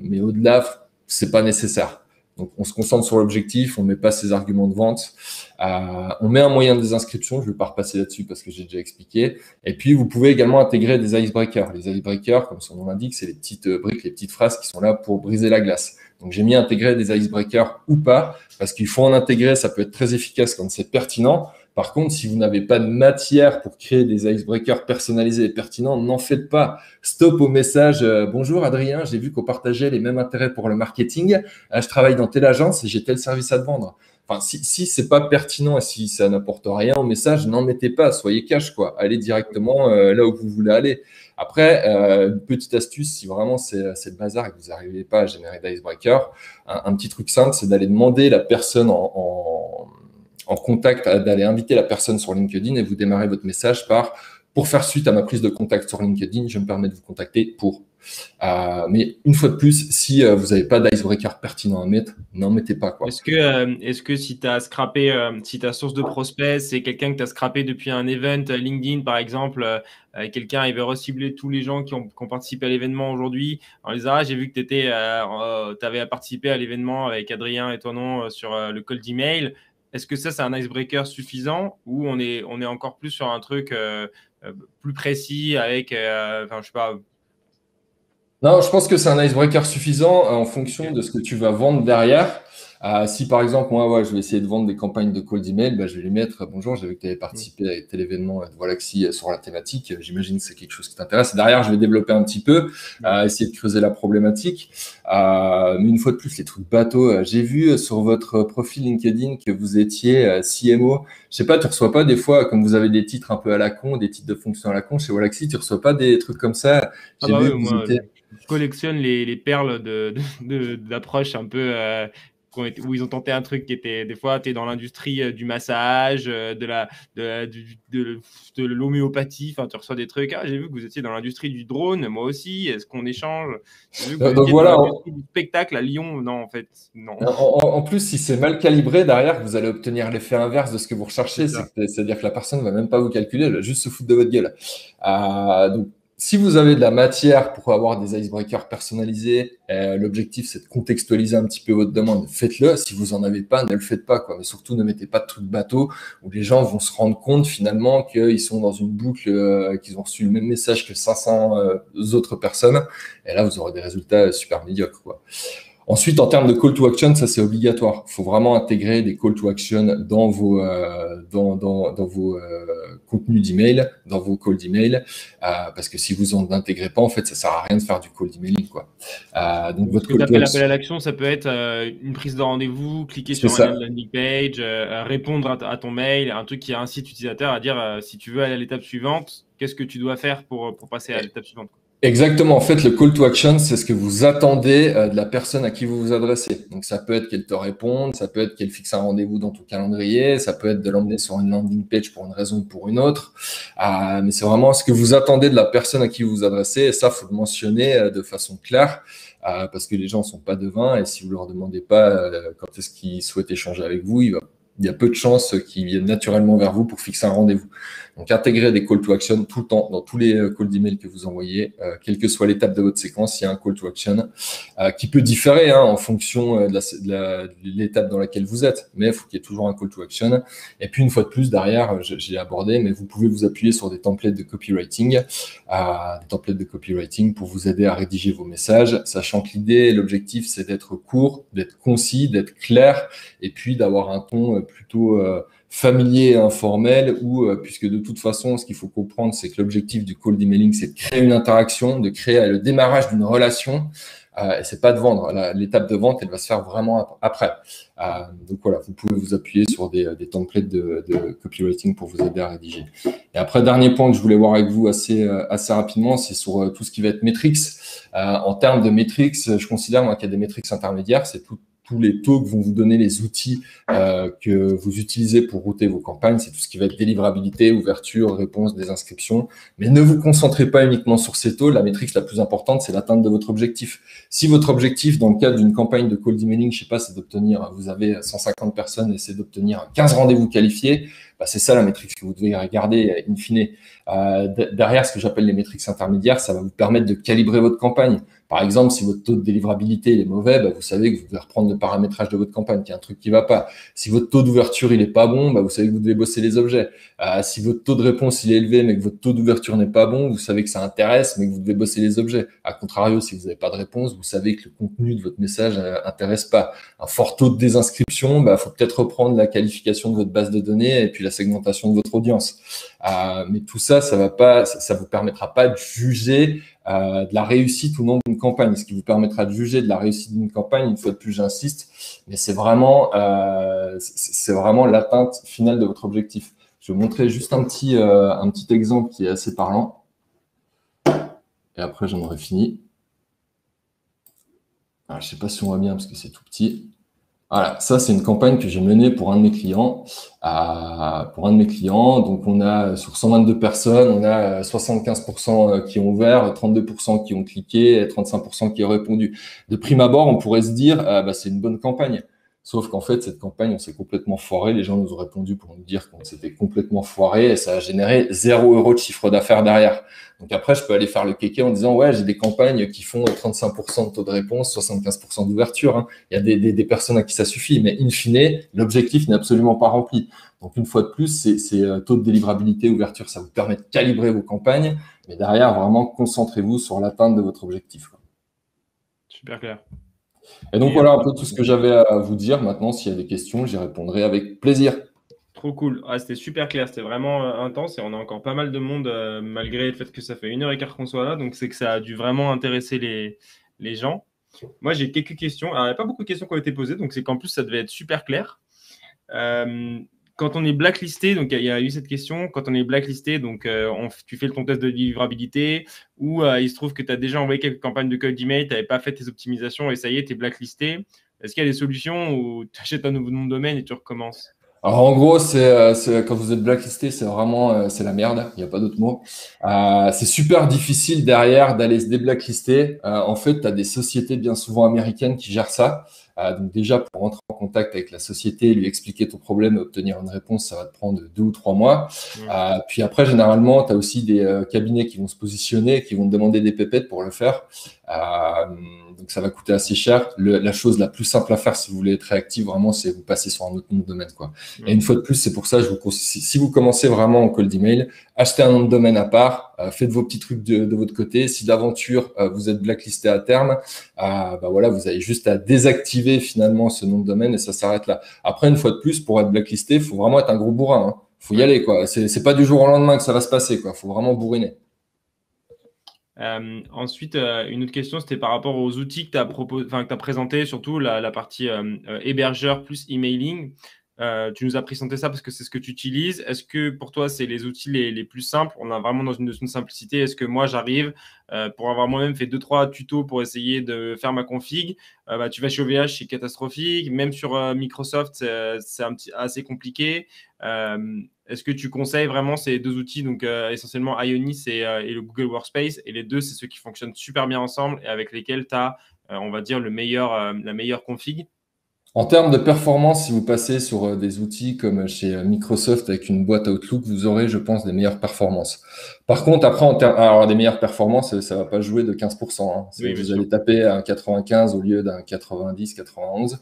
Mais au-delà, c'est pas nécessaire. Donc, on se concentre sur l'objectif, on met pas ses arguments de vente. On met un moyen de désinscription, je vais pas repasser là-dessus parce que j'ai déjà expliqué. Et puis, vous pouvez également intégrer des icebreakers. Les icebreakers, comme son nom l'indique, c'est les petites briques, les petites phrases qui sont là pour briser la glace. Donc, j'ai mis intégrer des icebreakers ou pas, parce qu'il faut en intégrer, ça peut être très efficace quand c'est pertinent. Par contre, si vous n'avez pas de matière pour créer des icebreakers personnalisés et pertinents, n'en faites pas. Stop au message bonjour Adrien, j'ai vu qu'on partageait les mêmes intérêts pour le marketing. Je travaille dans telle agence et j'ai tel service à te vendre. Enfin, si c'est pas pertinent et si ça n'apporte rien au message, n'en mettez pas, soyez cash, quoi. Allez directement là où vous voulez aller. Après, une petite astuce, si vraiment c'est le bazar et que vous n'arrivez pas à générer d'icebreaker, un petit truc simple, c'est d'aller demander la personne en contact, d'aller inviter la personne sur LinkedIn et vous démarrez votre message par pour faire suite à ma prise de contact sur LinkedIn, je me permets de vous contacter pour. Mais une fois de plus, si vous n'avez pas d'icebreaker pertinent à mettre, n'en mettez pas, quoi. Est-ce que si tu as scrappé, si ta source de prospect, c'est quelqu'un que tu as scrappé depuis un event LinkedIn, par exemple, quelqu'un il veut recibler tous les gens qui ont participé à l'événement aujourd'hui, en les disant, j'ai vu que tu avais participé à l'événement avec Adrien et ton nom sur le cold email. Est-ce que ça, c'est un icebreaker suffisant ou on est encore plus sur un truc plus précis avec, enfin, je sais pas. Non, je pense que c'est un icebreaker suffisant en fonction de ce que tu vas vendre derrière. Si par exemple, moi, ouais, je vais essayer de vendre des campagnes de cold email, bah, je vais lui mettre bonjour, j'ai vu que tu avais participé à tel événement de Valaxy sur la thématique. J'imagine que c'est quelque chose qui t'intéresse. Derrière, je vais développer un petit peu, essayer de creuser la problématique. Mais une fois de plus, les trucs bateaux. J'ai vu sur votre profil LinkedIn que vous étiez CMO. Je sais pas, tu reçois pas des fois, comme vous avez des titres un peu à la con, des titres de fonction à la con chez Valaxy, tu reçois pas des trucs comme ça. J'ai vu Oui, que vous moi, étiez je collectionne les perles d'approche un peu où ils ont tenté un truc qui était des fois tu es dans l'industrie du massage, de l'homéopathie, enfin tu reçois des trucs. Ah, j'ai vu que vous étiez dans l'industrie du drone, moi aussi, est-ce qu'on échange? J'ai vu que vous donc étiez dans voilà. l'industrie du spectacle à Lyon. Non, en fait, non. En plus, si c'est mal calibré, derrière, vous allez obtenir l'effet inverse de ce que vous C'est recherchez. ça. C'est-à-dire que la personne ne va même pas vous calculer, elle va juste se foutre de votre gueule. Donc, si vous avez de la matière pour avoir des icebreakers personnalisés, l'objectif c'est de contextualiser un petit peu votre demande. Faites-le. Si vous en avez pas, ne le faites pas, quoi. Mais surtout, ne mettez pas de trucs bateaux où les gens vont se rendre compte finalement qu'ils sont dans une boucle, qu'ils ont reçu le même message que 500 autres personnes. Et là, vous aurez des résultats super médiocres, quoi. Ensuite, en termes de call to action, ça c'est obligatoire. Il faut vraiment intégrer des call to action dans vos contenus d'email, dans vos calls d'email, parce que si vous en intégrez pas, en fait, ça sert à rien de faire du call d'emailing, quoi. Donc, ce que tu appelles l'appel à l'action, ça peut être une prise de rendez-vous, cliquer sur un lien de landing page, répondre à ton mail, un truc qui incite l'utilisateur à dire si tu veux aller à l'étape suivante, qu'est-ce que tu dois faire pour passer à l'étape suivante. Exactement. En fait, le call to action, c'est ce que vous attendez de la personne à qui vous vous adressez. Donc, ça peut être qu'elle te réponde, ça peut être qu'elle fixe un rendez-vous dans ton calendrier, ça peut être de l'emmener sur une landing page pour une raison ou pour une autre. Mais c'est vraiment ce que vous attendez de la personne à qui vous vous adressez. Et ça, faut le mentionner de façon claire, parce que les gens sont pas devins. Et si vous leur demandez pas quand est-ce qu'ils souhaitent échanger avec vous, il y a peu de chances qu'ils viennent naturellement vers vous pour fixer un rendez-vous. Donc, intégrez des call to action tout le temps dans tous les calls d'email que vous envoyez, quelle que soit l'étape de votre séquence, il y a un call to action qui peut différer en fonction de l'étape dans laquelle vous êtes, mais il faut qu'il y ait toujours un call to action. Et puis, une fois de plus, derrière, j'ai abordé, mais vous pouvez vous appuyer sur des templates de copywriting, pour vous aider à rédiger vos messages, sachant que l'idée, l'objectif, c'est d'être court, d'être concis, d'être clair, et puis d'avoir un ton plutôt familier et informel, puisque de toute façon, ce qu'il faut comprendre, c'est que l'objectif du call d'emailing, c'est de créer une interaction, de créer le démarrage d'une relation, et c'est pas de vendre. L'étape de vente, elle va se faire vraiment après. Donc voilà, vous pouvez vous appuyer sur des templates de copywriting pour vous aider à rédiger. Et après, dernier point que je voulais voir avec vous assez rapidement, c'est sur tout ce qui va être metrics. En termes de metrics, je considère moi qu'il y a des metrics intermédiaires, c'est tous les taux que vont vous donner les outils que vous utilisez pour router vos campagnes. C'est tout ce qui va être délivrabilité, ouverture, réponse, des inscriptions. Mais ne vous concentrez pas uniquement sur ces taux. La métrique la plus importante, c'est l'atteinte de votre objectif. Si votre objectif, dans le cadre d'une campagne de cold emailing, je sais pas, c'est d'obtenir, vous avez 150 personnes et c'est d'obtenir 15 rendez-vous qualifiés, c'est ça la métrique que vous devez regarder in fine. Derrière, ce que j'appelle les métriques intermédiaires, ça va vous permettre de calibrer votre campagne. Par exemple, si votre taux de délivrabilité est mauvais, vous savez que vous devez reprendre le paramétrage de votre campagne, qu'il y a un truc qui ne va pas. Si votre taux d'ouverture il est pas bon, vous savez que vous devez bosser les objets. Si votre tôt de réponse il est élevé, mais que votre taux d'ouverture n'est pas bon, vous savez que ça intéresse, mais que vous devez bosser les objets. A contrario, si vous n'avez pas de réponse, vous savez que le contenu de votre message intéresse pas. Un fort taux de désinscription, faut peut-être reprendre la qualification de votre base de données et puis la segmentation de votre audience. Mais tout ça, ça vous permettra pas de juger de la réussite ou non d'une campagne. Ce qui vous permettra de juger de la réussite d'une campagne, une fois de plus, j'insiste, mais c'est vraiment l'atteinte finale de votre objectif. Je vais vous montrer juste un petit exemple qui est assez parlant. Et après, j'en aurai fini. Alors, je ne sais pas si on voit bien parce que c'est tout petit. Voilà, ça c'est une campagne que j'ai menée pour un de mes clients. Donc on a sur 122 personnes, on a 75% qui ont ouvert, 32% qui ont cliqué, et 35% qui ont répondu. De prime abord, on pourrait se dire c'est une bonne campagne. Sauf qu'en fait, cette campagne, on s'est complètement foiré. Les gens nous ont répondu pour nous dire qu'on s'était complètement foiré et ça a généré 0 € de chiffre d'affaires derrière. Donc après, je peux aller faire le kéké en disant ouais, j'ai des campagnes qui font 35% de taux de réponse, 75% d'ouverture. Il y a des personnes à qui ça suffit, mais in fine, l'objectif n'est absolument pas rempli. Donc une fois de plus, c'est taux de délivrabilité, ouverture, ça vous permet de calibrer vos campagnes, mais derrière, vraiment, concentrez-vous sur l'atteinte de votre objectif. Super clair. Et donc voilà un peu tout ce que j'avais à vous dire. Maintenant, s'il y a des questions, j'y répondrai avec plaisir. Trop cool. C'était super clair. C'était vraiment intense et on a encore pas mal de monde malgré le fait que ça fait 1h15 qu'on soit là. Donc, c'est que ça a dû vraiment intéresser les gens. Moi, j'ai quelques questions. Alors, il n'y a pas beaucoup de questions qui ont été posées. Donc, c'est qu'en plus, ça devait être super clair. Quand on est blacklisté, donc il y a eu cette question, quand on est blacklisté, donc tu fais ton test de livrabilité ou il se trouve que tu as déjà envoyé quelques campagnes de code email, tu n'avais pas fait tes optimisations et ça y est, tu es blacklisté. Est-ce qu'il y a des solutions où tu achètes un nouveau nom de domaine et tu recommences? Alors en gros, quand vous êtes blacklisté, c'est vraiment c'est la merde, il n'y a pas d'autre mot. C'est super difficile derrière d'aller se déblacklister. En fait, tu as des sociétés bien souvent américaines qui gèrent ça. Donc déjà, pour rentrer en contact avec la société, lui expliquer ton problème et obtenir une réponse, ça va te prendre 2 ou 3 mois. Puis après, généralement, tu as aussi des cabinets qui vont se positionner, qui vont te demander des pépettes pour le faire. Donc ça va coûter assez cher. La chose la plus simple à faire si vous voulez être réactif, vraiment, c'est vous passer sur un autre nom de domaine, quoi. Et une fois de plus, c'est pour ça, si vous commencez vraiment en cold email, achetez un nom de domaine à part, faites vos petits trucs de votre côté. Si d'aventure vous êtes blacklisté à terme, voilà, vous avez juste à désactiver finalement ce nom de domaine et ça s'arrête là. Après, une fois de plus, pour être blacklisté, il faut vraiment être un gros bourrin. Faut y aller, quoi. C'est pas du jour au lendemain que ça va se passer, quoi. Faut vraiment bourriner. Ensuite, une autre question, c'était par rapport aux outils que tu as présenté, surtout la partie hébergeur plus emailing. Tu nous as présenté ça parce que c'est ce que tu utilises. Est-ce que pour toi, c'est les outils les plus simples? On est vraiment dans une notion de simplicité. Est-ce que moi, j'arrive, pour avoir moi-même fait 2-3 tutos pour essayer de faire ma config, tu vas chez OVH, c'est catastrophique. Même sur Microsoft, c'est assez compliqué. Est-ce que tu conseilles vraiment ces deux outils, donc essentiellement Ionis et le Google Workspace, et les deux, c'est ceux qui fonctionnent super bien ensemble et avec lesquels tu as, on va dire, la meilleure config? En termes de performance, si vous passez sur des outils comme chez Microsoft avec une boîte Outlook, vous aurez, je pense, des meilleures performances. Par contre, après, alors des meilleures performances, ça va pas jouer de 15%. Hein. Oui, bien Vous sûr. allez taper un 95 au lieu d'un 90, 91.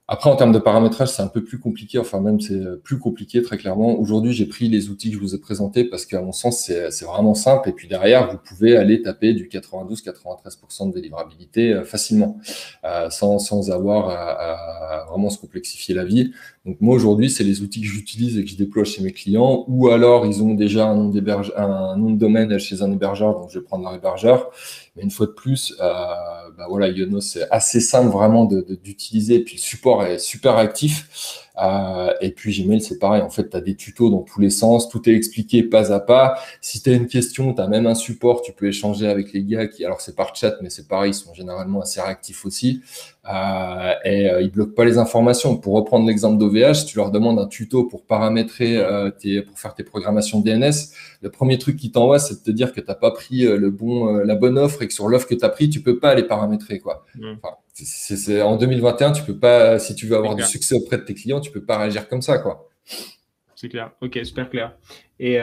Après, en termes de paramétrage, c'est un peu plus compliqué. Enfin, même, c'est plus compliqué, très clairement. Aujourd'hui, j'ai pris les outils que je vous ai présentés parce qu'à mon sens, c'est vraiment simple. Et puis derrière, vous pouvez aller taper du 92-93% de délivrabilité facilement, sans avoir à vraiment se complexifier la vie. Donc, moi, aujourd'hui, c'est les outils que j'utilise et que je déploie chez mes clients. Ou alors, ils ont déjà un nom de domaine chez un hébergeur. Donc, je vais prendre leur hébergeur. Mais une fois de plus, voilà, Ionos, c'est assez simple vraiment d'utiliser. Et puis le support est super actif. Et puis Gmail, c'est pareil. En fait, tu as des tutos dans tous les sens. Tout est expliqué pas à pas. Si tu as une question, tu as même un support. Tu peux échanger avec les gars alors c'est par chat, mais c'est pareil, ils sont généralement assez réactifs aussi. Ils bloquent pas les informations. Pour reprendre l'exemple d'OVH, tu leur demandes un tuto pour paramétrer, pour faire tes programmations DNS. Le premier truc qui t'envoie, c'est de te dire que t'as pas pris la bonne offre et que sur l'offre que tu as pris, tu peux pas les paramétrer, quoi. Enfin, en 2021, tu peux pas, si tu veux avoir du succès auprès de tes clients, tu peux pas réagir comme ça, quoi. C'est clair. Ok, super clair. Et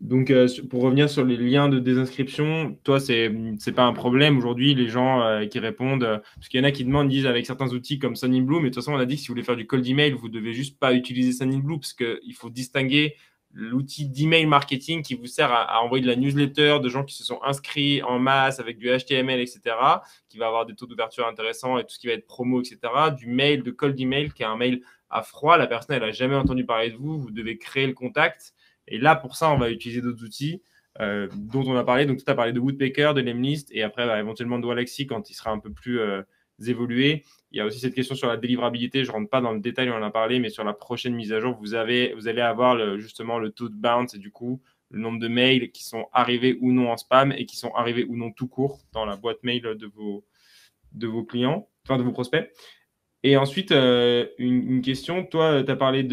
donc, pour revenir sur les liens de désinscription, toi, c'est pas un problème aujourd'hui, les gens qui répondent, parce qu'il y en a qui demandent, disent avec certains outils comme Sendinblue, mais de toute façon, on a dit que si vous voulez faire du cold email, vous devez juste pas utiliser Sendinblue, parce qu'il faut distinguer l'outil d'email marketing qui vous sert à envoyer de la newsletter de gens qui se sont inscrits en masse avec du HTML, etc., qui va avoir des taux d'ouverture intéressants et tout ce qui va être promo, etc., du mail, de cold email, qui est un mail à froid, la personne, elle n'a jamais entendu parler de vous, vous devez créer le contact. Et là, pour ça, on va utiliser d'autres outils dont on a parlé. Donc, tu as parlé de Woodpecker, de Lemlist, et après, éventuellement de Walaxy quand il sera un peu plus évolué. Il y a aussi cette question sur la délivrabilité. Je ne rentre pas dans le détail, on en a parlé, mais sur la prochaine mise à jour, vous allez avoir justement le taux de bounce et du coup, le nombre de mails qui sont arrivés ou non en spam et qui sont arrivés ou non tout court dans la boîte mail de vos clients, enfin de vos prospects. Et ensuite, une question. Toi, tu as parlé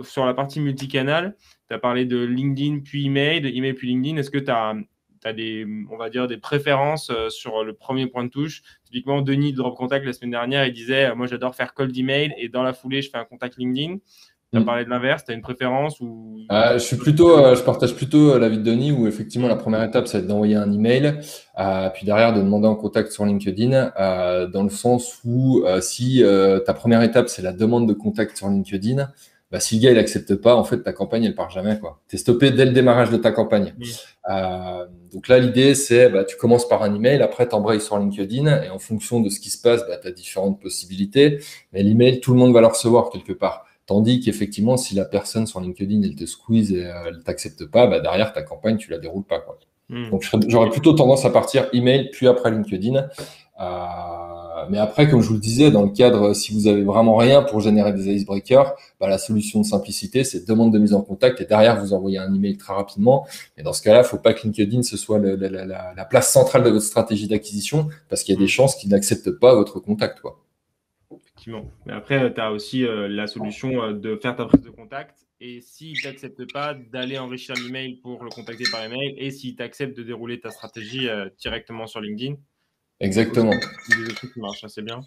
sur la partie multicanal, tu as parlé de LinkedIn puis email, de email puis LinkedIn. Est-ce que tu as des, on va dire, des préférences sur le premier point de touche? Typiquement, Denis de Drop Contact, la semaine dernière, il disait moi, j'adore faire cold email et dans la foulée, je fais un contact LinkedIn. Tu as parlé de l'inverse. Tu as une préférence ou... Je partage plutôt l'avis de Denis où effectivement la première étape, c'est d'envoyer un email, puis derrière de demander en contact sur LinkedIn, dans le sens où si ta première étape, c'est la demande de contact sur LinkedIn, si le gars il accepte pas, en fait ta campagne elle part jamais, quoi. T'es stoppé dès le démarrage de ta campagne. Donc là l'idée c'est tu commences par un email, après tu embrayes sur LinkedIn et en fonction de ce qui se passe, tu as différentes possibilités. Mais l'email, tout le monde va le recevoir quelque part. Tandis qu'effectivement, si la personne sur LinkedIn, elle te squeeze et elle t'accepte pas, derrière ta campagne, tu la déroules pas, quoi. Donc, j'aurais plutôt tendance à partir email, puis après LinkedIn. Mais après, comme je vous le disais, dans le cadre, si vous avez vraiment rien pour générer des icebreakers, la solution de simplicité, c'est demande de mise en contact et derrière, vous envoyez un email très rapidement. Et dans ce cas-là, il faut pas que LinkedIn, ce soit la place centrale de votre stratégie d'acquisition parce qu'il y a des chances qu'ils n'acceptent pas votre contact, quoi. Effectivement. Mais après, tu as aussi la solution de faire ta prise de contact et s'il ne t'accepte pas, d'aller enrichir l'email pour le contacter par email et s'il t'accepte de dérouler ta stratégie directement sur LinkedIn. Exactement. C'est des trucs qui marchent assez bien.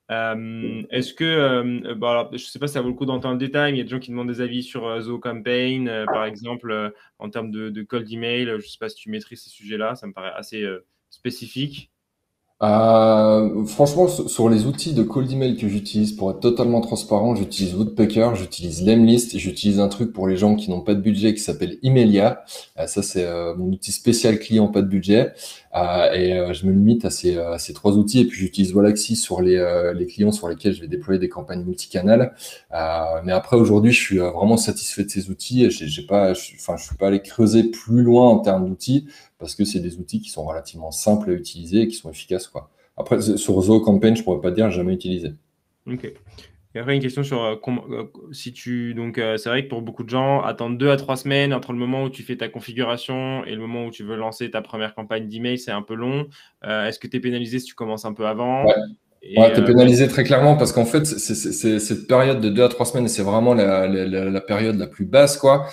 Est-ce que, bon, alors, je ne sais pas si ça vaut le coup d'entendre le détail, mais il y a des gens qui demandent des avis sur Zoho Campaign, par exemple, en termes de cold email. Je ne sais pas si tu maîtrises ces sujets-là, ça me paraît assez spécifique. Franchement, sur les outils de cold email que j'utilise, pour être totalement transparent, j'utilise Woodpecker, j'utilise Lemlist et j'utilise un truc pour les gens qui n'ont pas de budget qui s'appelle Emailia. Ça, c'est mon outil spécial client, pas de budget. Je me limite à ces trois outils. Et puis, j'utilise Wallaxy sur les clients sur lesquels je vais déployer des campagnes multicanales. Mais après, aujourd'hui, je suis vraiment satisfait de ces outils. Et je suis pas allé creuser plus loin en termes d'outils parce que c'est des outils qui sont relativement simples à utiliser et qui sont efficaces, quoi. Après, sur Zoho Campaign, je pourrais pas dire, j'ai jamais utilisé. Ok. Et après, une question sur si tu. Donc, c'est vrai que pour beaucoup de gens, attendre 2 à 3 semaines entre le moment où tu fais ta configuration et le moment où tu veux lancer ta première campagne d'email, c'est un peu long. Est-ce que tu es pénalisé si tu commences un peu avant? Ouais. Et Ouais, t'es pénalisé très clairement parce qu'en fait, c'est cette période de 2 à 3 semaines et c'est vraiment la période la plus basse, quoi.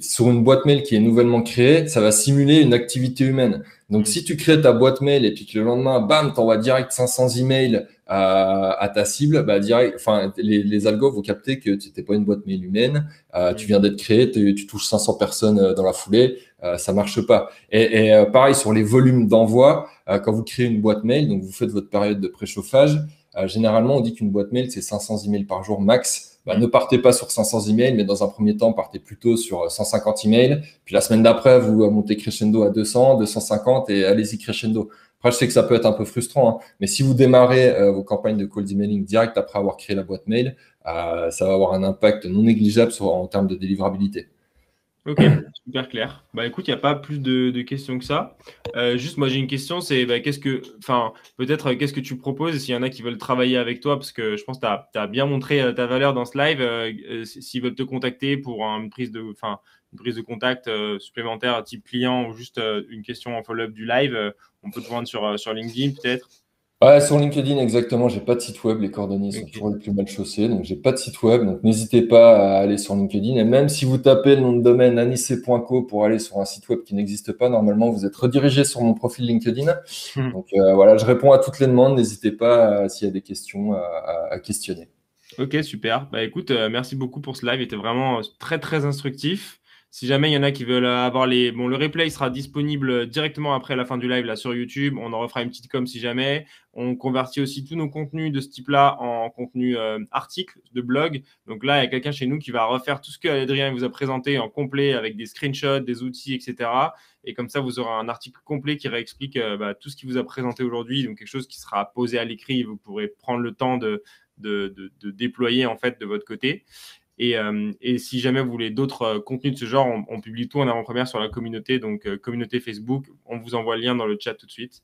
Sur une boîte mail qui est nouvellement créée, ça va simuler une activité humaine. Donc, si tu crées ta boîte mail et puis que le lendemain, bam, t'envoies direct 500 emails à ta cible, bah, direct, enfin, les algos vont capter que tu n'étais pas une boîte mail humaine, tu viens d'être créé, tu touches 500 personnes dans la foulée, ça marche pas. Pareil sur les volumes d'envoi, quand vous créez une boîte mail, donc vous faites votre période de préchauffage, généralement, on dit qu'une boîte mail, c'est 500 emails par jour max. Bah, ne partez pas sur 500 emails, mais dans un premier temps, partez plutôt sur 150 emails. Puis la semaine d'après, vous montez crescendo à 200, 250 et allez-y crescendo. Après, je sais que ça peut être un peu frustrant, hein, mais si vous démarrez vos campagnes de cold emailing direct après avoir créé la boîte mail, ça va avoir un impact non négligeable en termes de délivrabilité. Ok, super clair. Bah écoute, il n'y a pas plus de questions que ça. Juste, moi j'ai une question, c'est bah, peut-être qu'est-ce que tu proposes s'il y en a qui veulent travailler avec toi, parce que je pense que tu as bien montré ta valeur dans ce live. S'ils veulent te contacter pour une prise de contact supplémentaire type client ou juste une question en follow-up du live, on peut te joindre sur LinkedIn peut-être. Ouais, sur LinkedIn, exactement. J'ai pas de site web. Les coordonnées sont Ok. toujours les plus mal chaussées. Donc, j'ai pas de site web. Donc, n'hésitez pas à aller sur LinkedIn. Et même si vous tapez le nom de domaine anissé.co pour aller sur un site web qui n'existe pas, normalement, vous êtes redirigé sur mon profil LinkedIn. Donc, voilà, je réponds à toutes les demandes. N'hésitez pas, s'il y a des questions, à questionner. Ok, super. Bah écoute, merci beaucoup pour ce live. Il était vraiment très très instructif. Si jamais il y en a qui veulent avoir les. Bon, le replay sera disponible directement après la fin du live là sur YouTube. On en refera une petite com si jamais. On convertit aussi tous nos contenus de ce type-là en contenu article de blog. Donc là, il y a quelqu'un chez nous qui va refaire tout ce que Adrien vous a présenté en complet avec des screenshots, des outils, etc. Et comme ça, vous aurez un article complet qui réexplique tout ce qu'il vous a présenté aujourd'hui. Donc quelque chose qui sera posé à l'écrit. Vous pourrez prendre le temps de déployer en fait de votre côté. Et si jamais vous voulez d'autres contenus de ce genre, on publie tout en avant-première sur la communauté, donc communauté Facebook. On vous envoie le lien dans le chat tout de suite.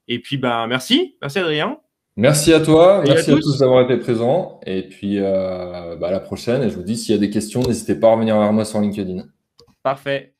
Et puis, merci Adrien. Merci à toi. Et à Merci à tous tous. d'avoir été présents. Et puis, à la prochaine. Et je vous dis, s'il y a des questions, n'hésitez pas à revenir vers moi sur LinkedIn. Parfait.